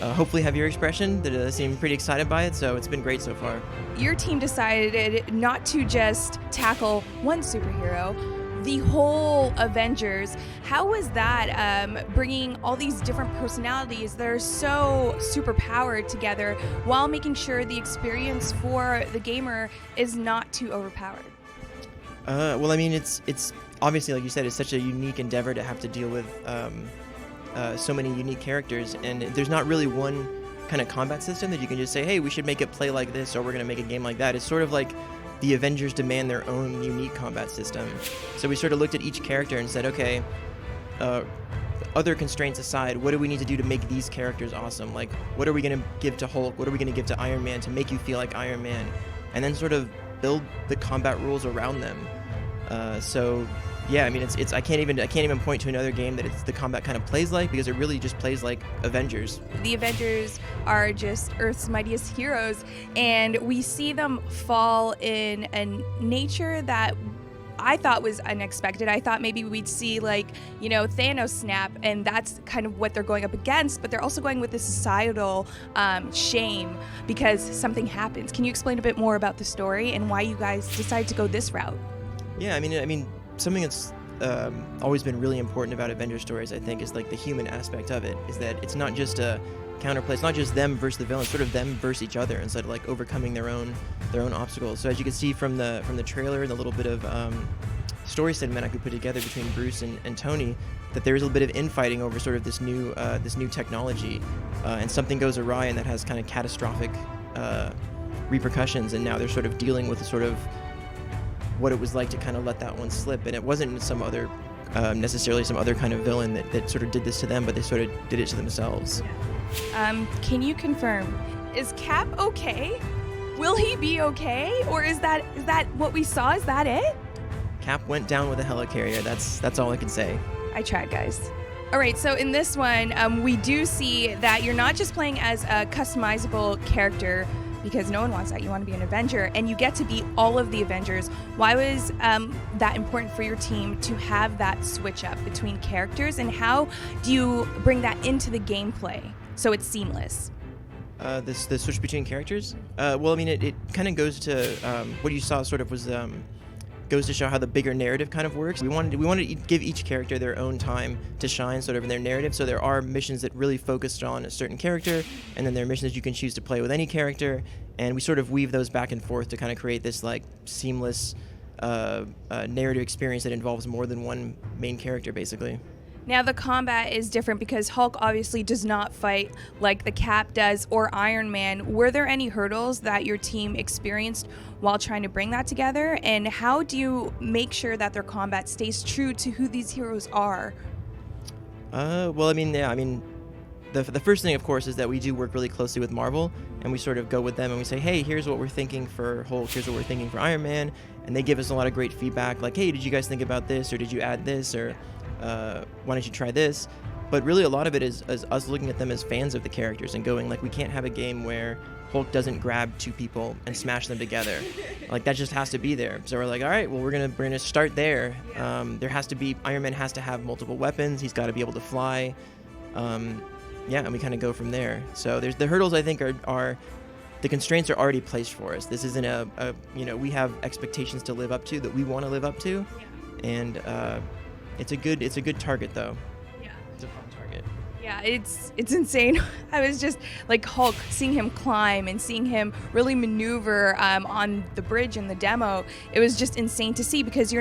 hopefully have your expression, that seem pretty excited by it, so it's been great so far. Your team decided not to just tackle one superhero, the whole Avengers. How was that, bringing all these different personalities that are so super powered together while making sure the experience for the gamer is not too overpowered? Well, I mean, it's obviously, like you said, it's such a unique endeavor to have to deal with so many unique characters, and there's not really one kind of combat system that you can just say, hey, we should make it play like this, or we're going to make a game like that. It's sort of like the Avengers demand their own unique combat system. So we sort of looked at each character and said, okay, other constraints aside, what do we need to do to make these characters awesome? Like, what are we going to give to Hulk? What are we going to give to Iron Man to make you feel like Iron Man? And then sort of build the combat rules around them. So Yeah, I mean, it's I can't even point to another game that the combat kind of plays like, because it really just plays like Avengers. The Avengers are just Earth's mightiest heroes, and we see them fall in a nature that I thought was unexpected. I thought maybe we'd see, like, you know, Thanos snap, and that's kind of what they're going up against, but they're also going with this societal shame because something happens. Can you explain a bit more about the story and why you guys decided to go this route? Yeah, I mean, something that's always been really important about Avenger stories, I think, is like the human aspect of it. Is that it's not just a counterplay. It's not just them versus the villain. It's sort of them versus each other instead of like overcoming their own obstacles. So as you can see from the trailer and a little bit of story segment I could put together between Bruce and Tony, that there is a little bit of infighting over sort of this new technology, and something goes awry, and that has kind of catastrophic repercussions. And now they're sort of dealing with the sort of what it was like to kind of let that one slip. And it wasn't some other necessarily some other kind of villain that sort of did this to them, but they sort of did it to themselves. Can you confirm, is Cap okay? Will he be okay? Or is that what we saw? Is that it? Cap went down with a helicarrier. That's all I can say. I tried, guys. All right, so in this one, we do see that you're not just playing as a customizable character, because no one wants that. You want to be an Avenger, and you get to be all of the Avengers. Why was that important for your team to have that switch up between characters, and how do you bring that into the gameplay so it's seamless? The switch between characters? Well, I mean, it kind of goes to what you saw sort of was goes to show how the bigger narrative kind of works. We wanted to give each character their own time to shine sort of in their narrative. So there are missions that really focused on a certain character, and then there are missions you can choose to play with any character, and we sort of weave those back and forth to kind of create this like seamless narrative experience that involves more than one main character, basically. Now the combat is different because Hulk obviously does not fight like the Cap does or Iron Man. Were there any hurdles that your team experienced while trying to bring that together? And how do you make sure that their combat stays true to who these heroes are? Well, I mean, the first thing, of course, is that we do work really closely with Marvel, and we sort of go with them and we say, hey, here's what we're thinking for Hulk, here's what we're thinking for Iron Man, and they give us a lot of great feedback, like, hey, did you guys think about this, or did you add this, or why don't you try this? But really a lot of it is us looking at them as fans of the characters and going like, we can't have a game where Hulk doesn't grab two people and smash them together. Like, that just has to be there. So we're like, all right, well, we're gonna start there. There has to be, Iron Man has to have multiple weapons, he's got to be able to fly, and we kind of go from there. So there's the hurdles, I think, are the constraints are already placed for us. This isn't we have expectations to live up to that we want to live up to, and it's a good target, though. Yeah. It's a fun target. Yeah, it's insane. I was just like Hulk, seeing him climb and seeing him really maneuver on the bridge in the demo. It was just insane to see, because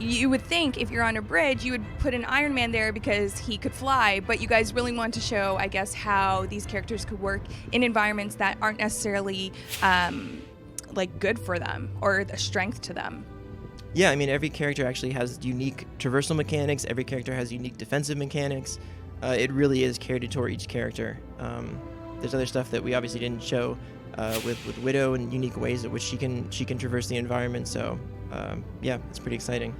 you would think if you're on a bridge, you would put an Iron Man there because he could fly, but you guys really want to show, I guess, how these characters could work in environments that aren't necessarily like good for them or a strength to them. Yeah, I mean, every character actually has unique traversal mechanics. Every character has unique defensive mechanics. It really is catered toward each character. There's other stuff that we obviously didn't show with Widow, and unique ways in which she can traverse the environment. So it's pretty exciting.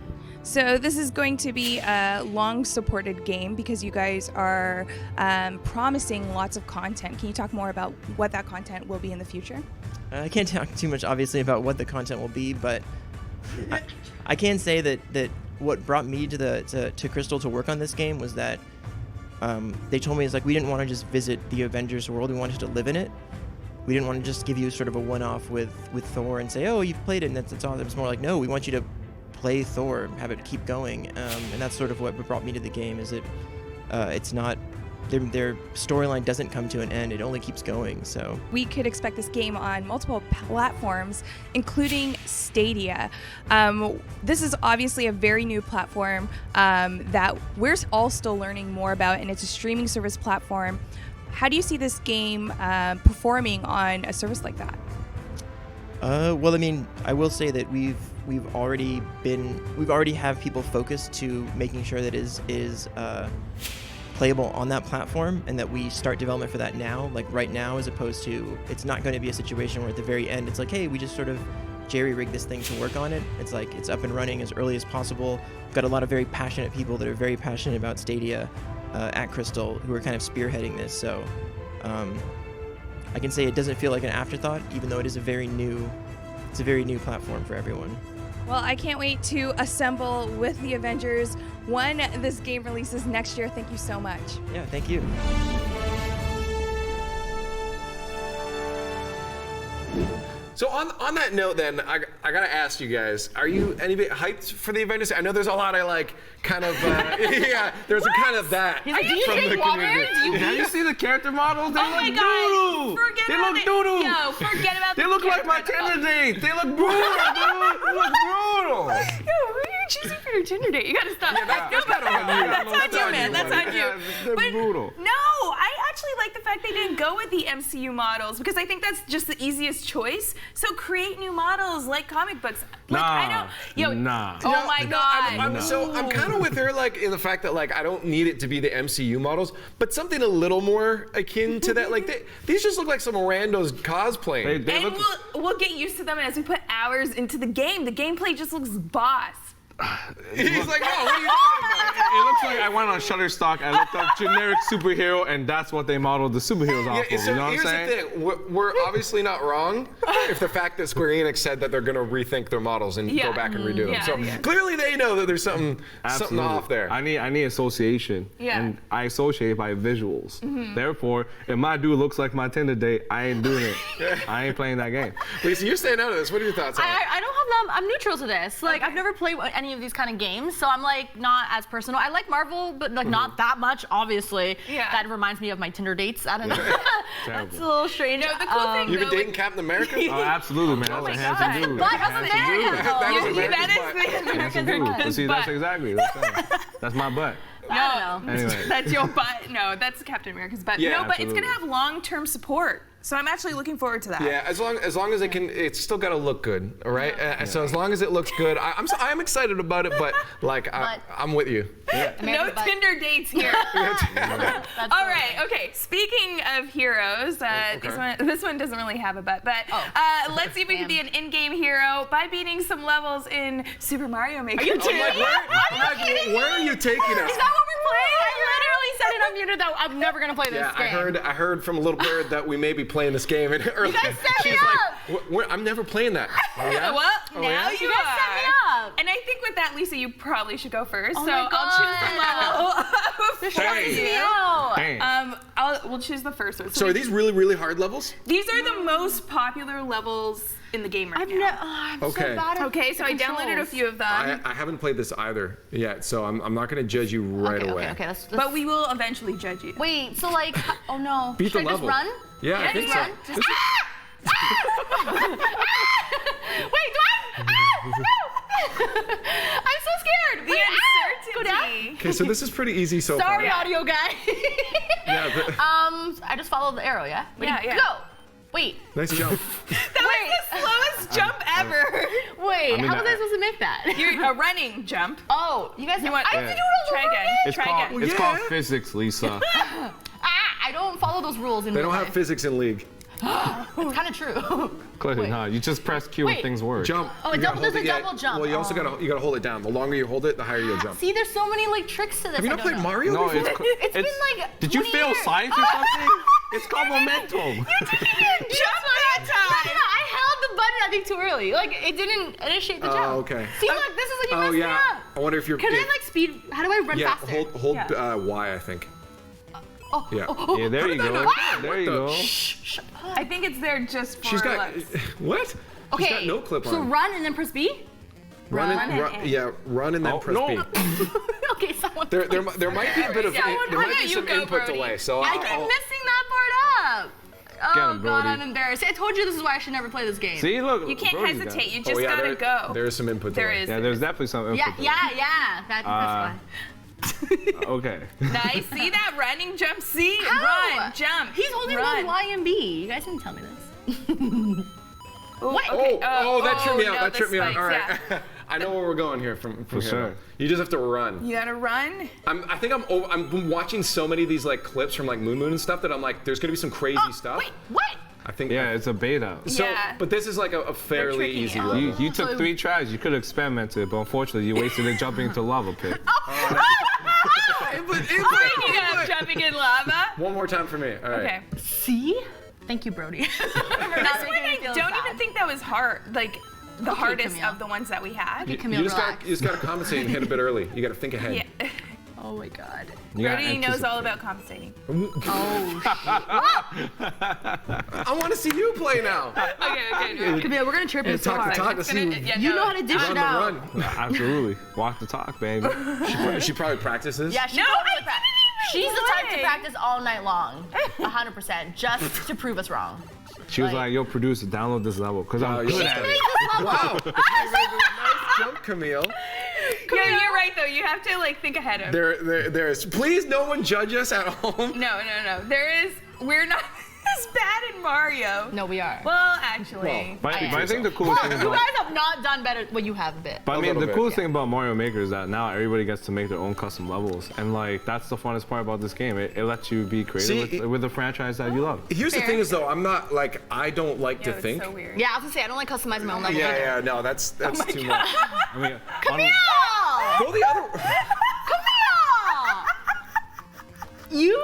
So this is going to be a long-supported game because you guys are promising lots of content. Can you talk more about what that content will be in the future? I can't talk too much, obviously, about what the content will be, but I can say that what brought me to Crystal to work on this game was that they told me, it's like, we didn't want to just visit the Avengers world, we wanted to live in it. We didn't want to just give you sort of a one-off with Thor and say, oh, you've played it and that's all. It was more like, no, we want you to play Thor, have it keep going, and that's sort of what brought me to the game. Is it's not their storyline doesn't come to an end, it only keeps going. So we could expect this game on multiple platforms, including Stadia. This is obviously a very new platform that we're all still learning more about, and it's a streaming service platform. How do you see this game performing on a service like that? Well, I mean, I will say that we've already have people focused to making sure that is playable on that platform, and that we start development for that now, like right now, as opposed to, it's not going to be a situation where at the very end it's like, hey, we just sort of jerry-rig this thing to work on it. It's like it's up and running as early as possible. We've got a lot of very passionate people that are very passionate about Stadia at Crystal who are kind of spearheading this. So I can say it doesn't feel like an afterthought, even though it is a very new platform for everyone. Well, I can't wait to assemble with the Avengers when this game releases next year. Thank you so much. Yeah, thank you. So on that note, then I gotta ask you guys: are you any bit hyped for the Avengers? I know there's a lot of like kind of yeah. There's a kind of that He's like, do you from the drink water? community. Have you seen the character models? They Oh my look God! doodoo. Forget They about look it. doodoo. Yo, forget about They the look like my character Tinder date. They look brutal, dude. They look brutal. Yo, who are you choosing for your Tinder date? You gotta stop. That's kind of on you. That's on you, man. That's on you. They're But brutal. no, I actually like the fact they didn't go with the MCU models because I think that's just the easiest choice. So create new models like comic books. Like I don't. Yo. Nah. Oh my God. So I'm kind of with her, like in the fact that like I don't need it to be the MCU models, but something a little more akin to that. Like these just look like some randos cosplaying. They And look. we'll get used to them as we put hours into the game. The gameplay just looks boss. He's like, oh, what are you talking about? It looks like I went on Shutterstock. I looked up generic superhero, and that's what they modeled the superheroes off of. So You know what I'm here's saying? the thing: we're obviously not wrong if the fact that Square Enix said that they're going to rethink their models and go back and redo them. So clearly they know that there's something off there. I need association. Yeah. And I associate by visuals. Therefore, if my dude looks like my Tinder date, I ain't doing it. I ain't playing that game. Lisa, you're staying out of this. What are your thoughts on it? I don't have them. I'm neutral to this. Like I've never played any of these kind of games, so I'm like not as personal. I like Marvel, but like not that much, obviously. Yeah. That reminds me of my Tinder dates. I don't know. Terrible. That's a little strange. No, the cool thing You've been though, dating Captain America? Oh, absolutely, man. That's a handsome dude. But of Handsome America, dude. though. That is that is America's the Handsome American dude. But see, that's butt. exactly. That's my butt. I don't know. Anyway. That's your butt. No, that's Captain America's butt. Yeah, no, but it's absolutely. gonna have long-term support. So I'm actually looking forward to that. Yeah, as long as it can, it's still got to look good, all right? So as long as it looks good, I'm excited about it, but like I'm with you. Yeah. No Tinder dates here. All right. Okay. Speaking of heroes, this one doesn't really have a butt, but let's see if we can be an in-game hero by beating some levels in Super Mario Maker. Are you Where are you taking us? Is that what we're playing? I literally said it unmuted that I'm never gonna play this game. I heard from a little bird that we may be playing this game. And earlier, guys set me she's up. like, I'm never playing that. Oh, yeah? Well, Oh, now yeah? you guys set me are. up. And I think with that, Lisa, you probably should go first. Oh so my I'll choose the level. Dang. We'll choose the first one. So are these really, really hard levels? These are the most popular levels in the game right now. I'm Okay. so bad at Okay, so I downloaded a few of them. I haven't played this either yet, so I'm not going to judge you right away. Okay, let's But we will eventually judge you. wait, so like, oh no. Beat the Should I just level. run? Yeah, I think so. Run? Just, Wait, do I? No! I'm so scared. The Wait, go down. uncertainty. Okay, so this is pretty easy so Sorry, far. audio guy. Yeah, I just followed the arrow, yeah? Ready? Yeah. Go. Wait. nice jump. That was the slowest jump ever. Wait, mean, how was I supposed to make that? You're a running jump. Oh, you guys want- I have to do it all Try over again. It's Try called again. it's Yeah. called physics, Lisa. I don't follow those rules in They real don't life. have physics in League. It's kind of true. Clearly not. You just press Q and Wait. things work. Jump. Oh, You gotta double- there's hold a it, yeah. double jump. Well, you also Oh. gotta hold it down. The longer you hold it, the higher you'll jump. See, there's so many like tricks to this. Have you I not don't played know. Mario No, before? It's been like Did you 20 fail years. science or something? It's called momentum. Jump that No, time. I held the button I think too early. Like it didn't initiate the jump. Oh, okay. See, look, this is like you Oh messed me yeah. up. I wonder if you're. Can I like speed? How do I run Yeah, faster? hold Yeah. Y, I think. Oh, Yeah. oh, Yeah, there you go. There you go. I think it's there just for She's got looks. what? Okay. She's got no clip So on. run and then press B. Run and and yeah, run and then Oh, press no. B. Okay, someone. There might be a bit of Yeah, there might be you some go, input Brody. delay. So I I'll- keep I'll- missing that part up. Oh Get him, God, Brody. I'm embarrassed. I told you this is why I should never play this game. See, look. You can't Brody's got hesitate. it. You just oh, yeah, gotta go. There is some input There delay. is. Yeah, there's definitely some input. Yeah. That's fine. Okay. Nice. See that running jump? See? How? Run, jump. He's holding run. both Y and B. You guys didn't tell me this. What? Okay. Oh, that tripped me out. no, That the tripped me out. spikes, All right. yeah. I know where we're going here from here. sure. You just have to run. You gotta run. I think I'm watching so many of these like clips from like Moon and stuff that I'm like, there's gonna be some crazy stuff. Wait, what? I think. Yeah, it's a beta. So, Yeah. but this is like a fairly tricking easy you. level. You took 3 tries. You could have experimented, but unfortunately, you wasted it jumping into lava pit. Speaking of jumping in lava. One more time for me. All right. Okay. See? Thank you, Brody. This one I don't even think that was hard. Like the hardest Camille. of the ones that we had. Camille, You just relax. gotta compensate and hit a bit early. You gotta think ahead. Yeah. Oh my god. You gotta Brody knows all anticipate. about compensating. I want to see you play now. Okay. Camille, we're gonna trip you so Talk hard. the talk to see You know how to dish run it the out. run. Absolutely. Walk the talk, baby. She probably practices. Yeah, she No, totally I didn't She's even the type to play. practice all night long, 100%, just to prove us wrong. She was like, yo, producer, download this level, because I'm good at it. Wow. Nice jump, Camille. Yeah, you're right though. You have to like think ahead of. There's. Please, no one judge us at home. No. There is. We're not as bad in Mario. No, we are. Well, actually. But I I think the coolest thing You about... guys have not done better. Well, you have a bit. But I mean, little the bit, coolest thing about Mario Maker is that now everybody gets to make their own custom levels, and like that's the funnest part about this game. It lets you be creative See, with the franchise that you love. Here's the Fair. thing is though, I'm not like I don't like to It's think. so weird. Yeah, I was gonna say I don't like customizing my own level. either. Yeah, no, that's too much. I mean, Camille! Go the other. Camille! You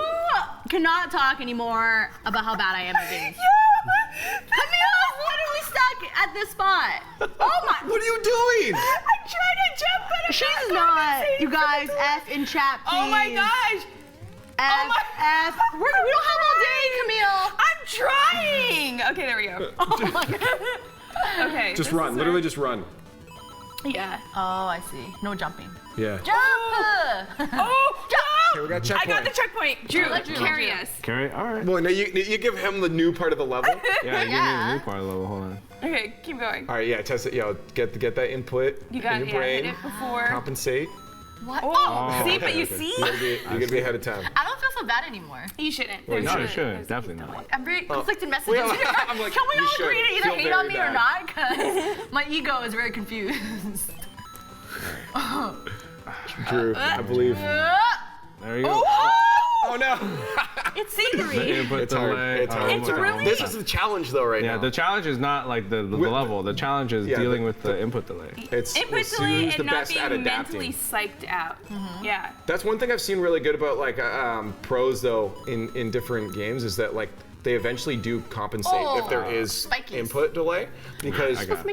cannot talk anymore about how bad I am at games. Camille is literally stuck at this spot. Oh my! What are you doing? I'm trying to jump, but I'm She's not not. compensating You for guys, the F in chat, please. Oh my gosh! F, F. We don't have all day, Camille. I'm trying. Okay, there we go. Oh my god. Okay. Just this run. is Literally just run. Yeah. Oh, I see. No jumping. Yeah. Jump! Oh, Okay, we got I checkpoint. got the checkpoint. Drew, Let Drew, carry let Drew. us. Carry, all right. Well, no, you give him the new part of the level. Yeah, you give me the new part of the level. Hold on. Okay, keep going. All right, yeah, test it. Yo, get that input You got in it. your Yeah, hit brain. it before. Compensate. What? Oh, see, but you Okay. see? You're gonna be ahead of time. I don't feel so bad anymore. You shouldn't. Well, There's no, a- you shouldn't. there's a Definitely reason not. why. I'm very conflicted messages. Well, I'm like, Can we you all should agree to either feel hate very on me or bad. not? Because my ego is very confused. Drew, I believe. There you go. Oh no! It's scenery. Input It's hard. delay. It's hard. It's really- This is the challenge though, right Yeah, now. the challenge is not like the level. The challenge is Yeah, dealing the- with the input delay. It's Input who's delay the and not best at being adapting. mentally psyched out. Yeah. That's one thing I've seen really good about like pros though in different games is that like they eventually do compensate if there is spikies. input delay because I got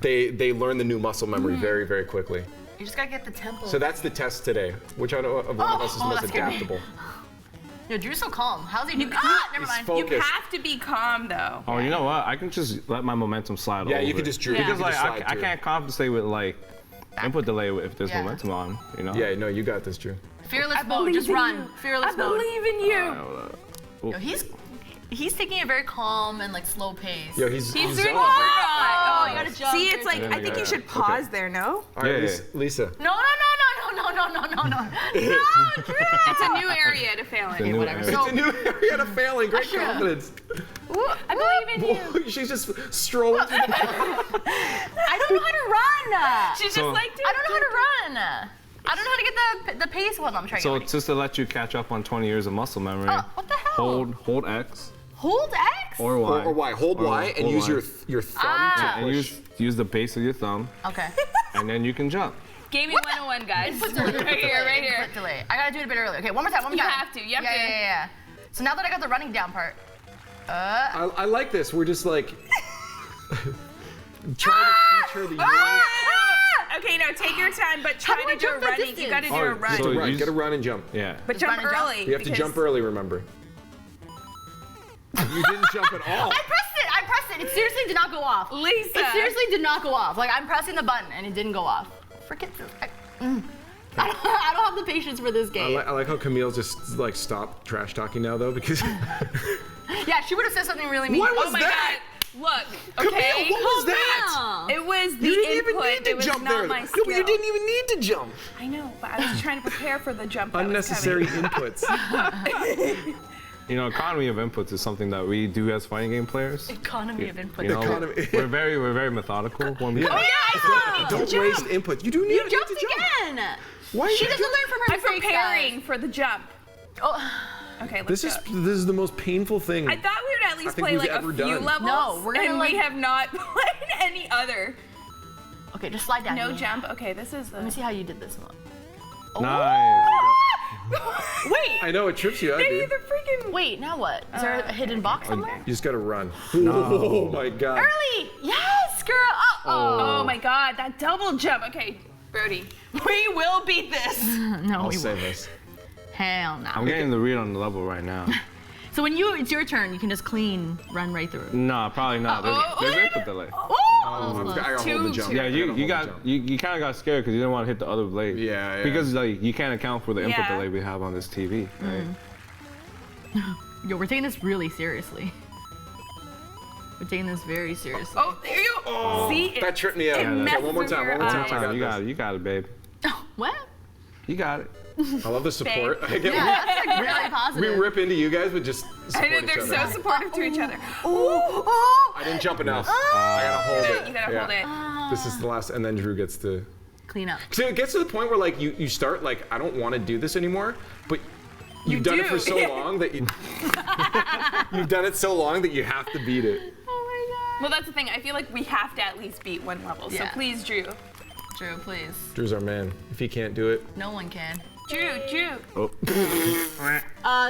it. they learn the new muscle memory very, very quickly. You just gotta get the tempo. So that's the test today. Which one of us is the most that scared me. adaptable? Yo, Drew's so calm. How's he doing? Never mind. focused. You have to be calm though. Oh, you know what? I can just let my momentum slide Yeah, over. you can just Drew. Yeah. Because you can like just slide I through. can't compensate with like input delay if there's Yeah. momentum on. You know. Yeah, no, you got this, Drew. Fearless I mode. believe Just in run. you. Fearless I mode. believe in you. Yo, he's taking it very calm and like slow pace. Yo, he's He's zoned. doing Oh, you gotta jump. See, it's like Yeah, I think yeah. you should pause there. No. All right, Yeah. Lisa. No, no, Drew. It's a new area to fail in. new whatever. area. So, It's a new area to failing. Great Sure. confidence. I believe in you. She's just strolling through the I don't know how to run. She's So- just like, I don't know how to run. I don't know how to get the pace. Hold on, I'm trying to So get just to let you catch up on 20 years of muscle memory. Oh, what the hell? Hold X Hold X? or Y. Or Y. Hold Or Y and hold use Y. your thumb Ah. to And push. use the base of your thumb, Okay. and then you can jump. Gaming 101, guys. Input delay. Right here, right here. Input delay. I gotta do it a bit early. Okay, one more time. You have to, you have to. Yeah. So now that I got the running down part. I like this. We're just like trying to teach her the Ah! Okay, now take your time, but try do I to do a jump that running. You distance? gotta do a run. So run. use- Get a run and jump. Yeah. But Just jump run and jump? early. You have to jump early, remember. You didn't jump at all. I pressed it. It seriously did not go off. Lisa. It seriously did not go off. Like I'm pressing the button and it didn't go off. Forget this. I don't have the patience for this game. I like how Camille just like stopped trash talking now though because Yeah, she would have said something really mean. What was Oh my that? god. Look, okay. Camille, what was that? It was the You didn't input. even need to it was jump not there. my No, skill. but you didn't even need to jump. I know, but I was trying to prepare for the jump. that was Unnecessary coming. inputs. You know, economy of inputs is something that we do as fighting game players. Economy of input. You know, Economy. we're very methodical when we. Oh yeah, I saw Don't waste inputs. You do need You to jumped jump. again. Why She you doesn't jump? learn from her I'm mistakes, preparing guys. for the jump. Oh. Okay, let's This go. is the most painful thing. I thought we would at least think play we've like a ever few done. levels. No, we're gonna, and like- we have not played any other. Okay, just slide down. No jump. Okay, this is the. Let me see how you did this one. Nice. Wait. I know it trips you out, They dude. the freaking. Wait, now what? Is there a hidden box somewhere? You just gotta run. Oh my god. Early! Yes, girl! Oh my god, that double jump. Okay, Brody, we will beat this. No, I'll we say won't. this. Hell no. I'm getting the read on the level right now. So when it's your turn, you can just clean run right through. No, probably not. There's input delay. I gotta hold the jump. Yeah, I gotta hold the jump. you kind of got scared because you didn't want to hit the other blade. Yeah. Because like you can't account for the input Yeah. delay we have on this TV, right? Yo, we're taking this really seriously. We're taking this very seriously. Oh, there you go. See, That tripped me out. it Okay, messes one more with time. your One more eyes. time. You got it, babe. What? You got it. I love the support. I get Yeah, that's like really we positive. rip into you guys, but just I support know each they're other. so supportive to each other. I didn't jump enough. I gotta hold it. You gotta hold it. This is the last, and then Drew gets to. Clean up. So it gets to the point where like you start like I don't want to do this anymore, but you've done it for so long that you've done it so long that you have to beat it. Well, that's the thing. I feel like we have to at least beat one level. So Yeah. please, Drew. Drew, please. Drew's our man. If he can't do it, No one can. Drew.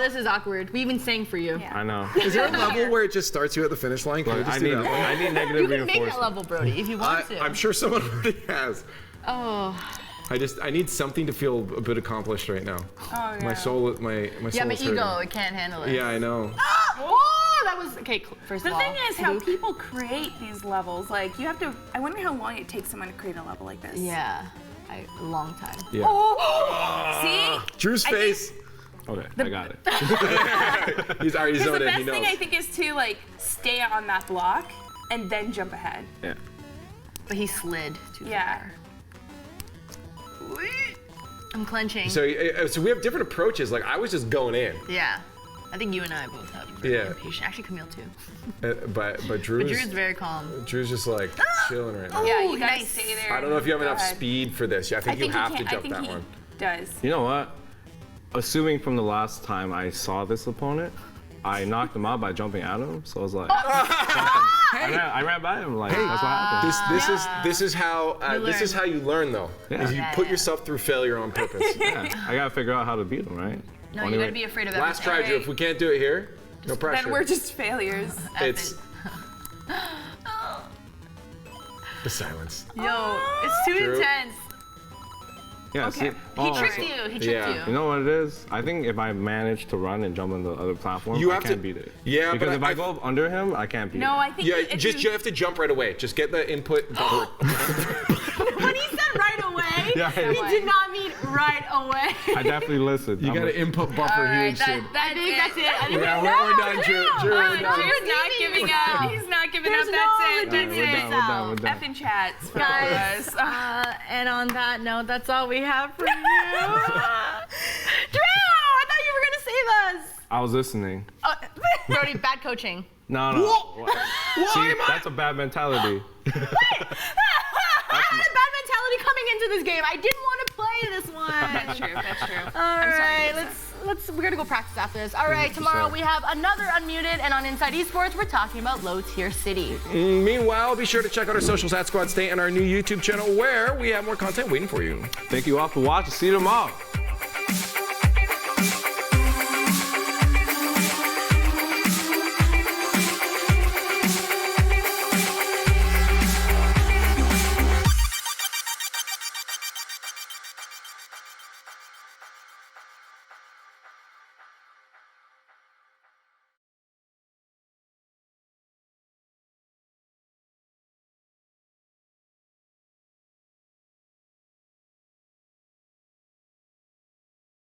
This is awkward. We even sang for you. Yeah. I know. is there a level where it just starts you at the finish line? Can we just I do need that one? I need negative You can make reinforcement. that level, Brody, if you want to. I'm sure someone already has. Oh. I need something to feel a bit accomplished right now. Oh, My soul, my Yeah, soul my is ego, hurting. it can't handle it. Yeah, I know. Oh, that was okay. First The of all, thing is how Luke. people create these levels. Like you have to. I wonder how long it takes someone to create a level like this. Yeah, a long time. Yeah. See? Drew's I think- face. Okay, I got it. He's already Because zoned the in. He best thing knows. I think is to like stay on that block and then jump ahead. Yeah. But he slid too Yeah. far. I'm clenching. So we have different approaches. Like I was just going in, Yeah. I think you and I both have Yeah. impatient. Actually, Camille too. but But Drew's Drew's very calm. Drew's just like chilling right now. Yeah, you gotta nice. stay there. I don't know if you have Go enough ahead. speed for this. I think you have to can. I jump think that he one. does. You know what? Assuming from the last time I saw this opponent, I knocked him out by jumping at him. So I was like, I ran by him. Like that's what happened. This is how you learn though. Yeah. Is you put yourself through failure on purpose. Yeah, I gotta figure out how to beat him, right? No, Only you way- gotta be afraid of Last try, everything. Drew. If we can't do it here, no pressure. Then we're just failures. It's the silence. Yo, it's too Drew. intense. Yeah. Okay. See? He tricked you. He tricked Yeah. You you. know what it is? I think if I manage to run and jump on the other platform, You I have can't to- beat it. Yeah, because but if I go up under him, I can't beat No, it. I think Yeah, if you have to jump right away. Just get the input buffer. When he said right away, Yeah, I he did not mean right away. I definitely listened. You got to input buffer here, Alright, Sid. I think that's it. I think Yeah, that's we're done, Drew. Drew, we're done. Drew's not giving up. He's not giving up. There's That's no it. redeeming That's it. yourself. We're done. Effing chats for Guys, us. and on that note, that's all we have for you. Drew, I thought you were gonna save us. I was listening. Brody, bad coaching. No. See, that's a bad mentality. I had a bad mentality coming into this game. I didn't want to play this one. That's true. That's true. All I'm sorry, right, Lisa. we're gonna go practice after this. All right, tomorrow we have another Unmuted, and on Inside Esports, we're talking about Low Tier City. Meanwhile, be sure to check out our socials at Squad State and our new YouTube channel where we have more content waiting for you. Thank you all for watching. See you tomorrow.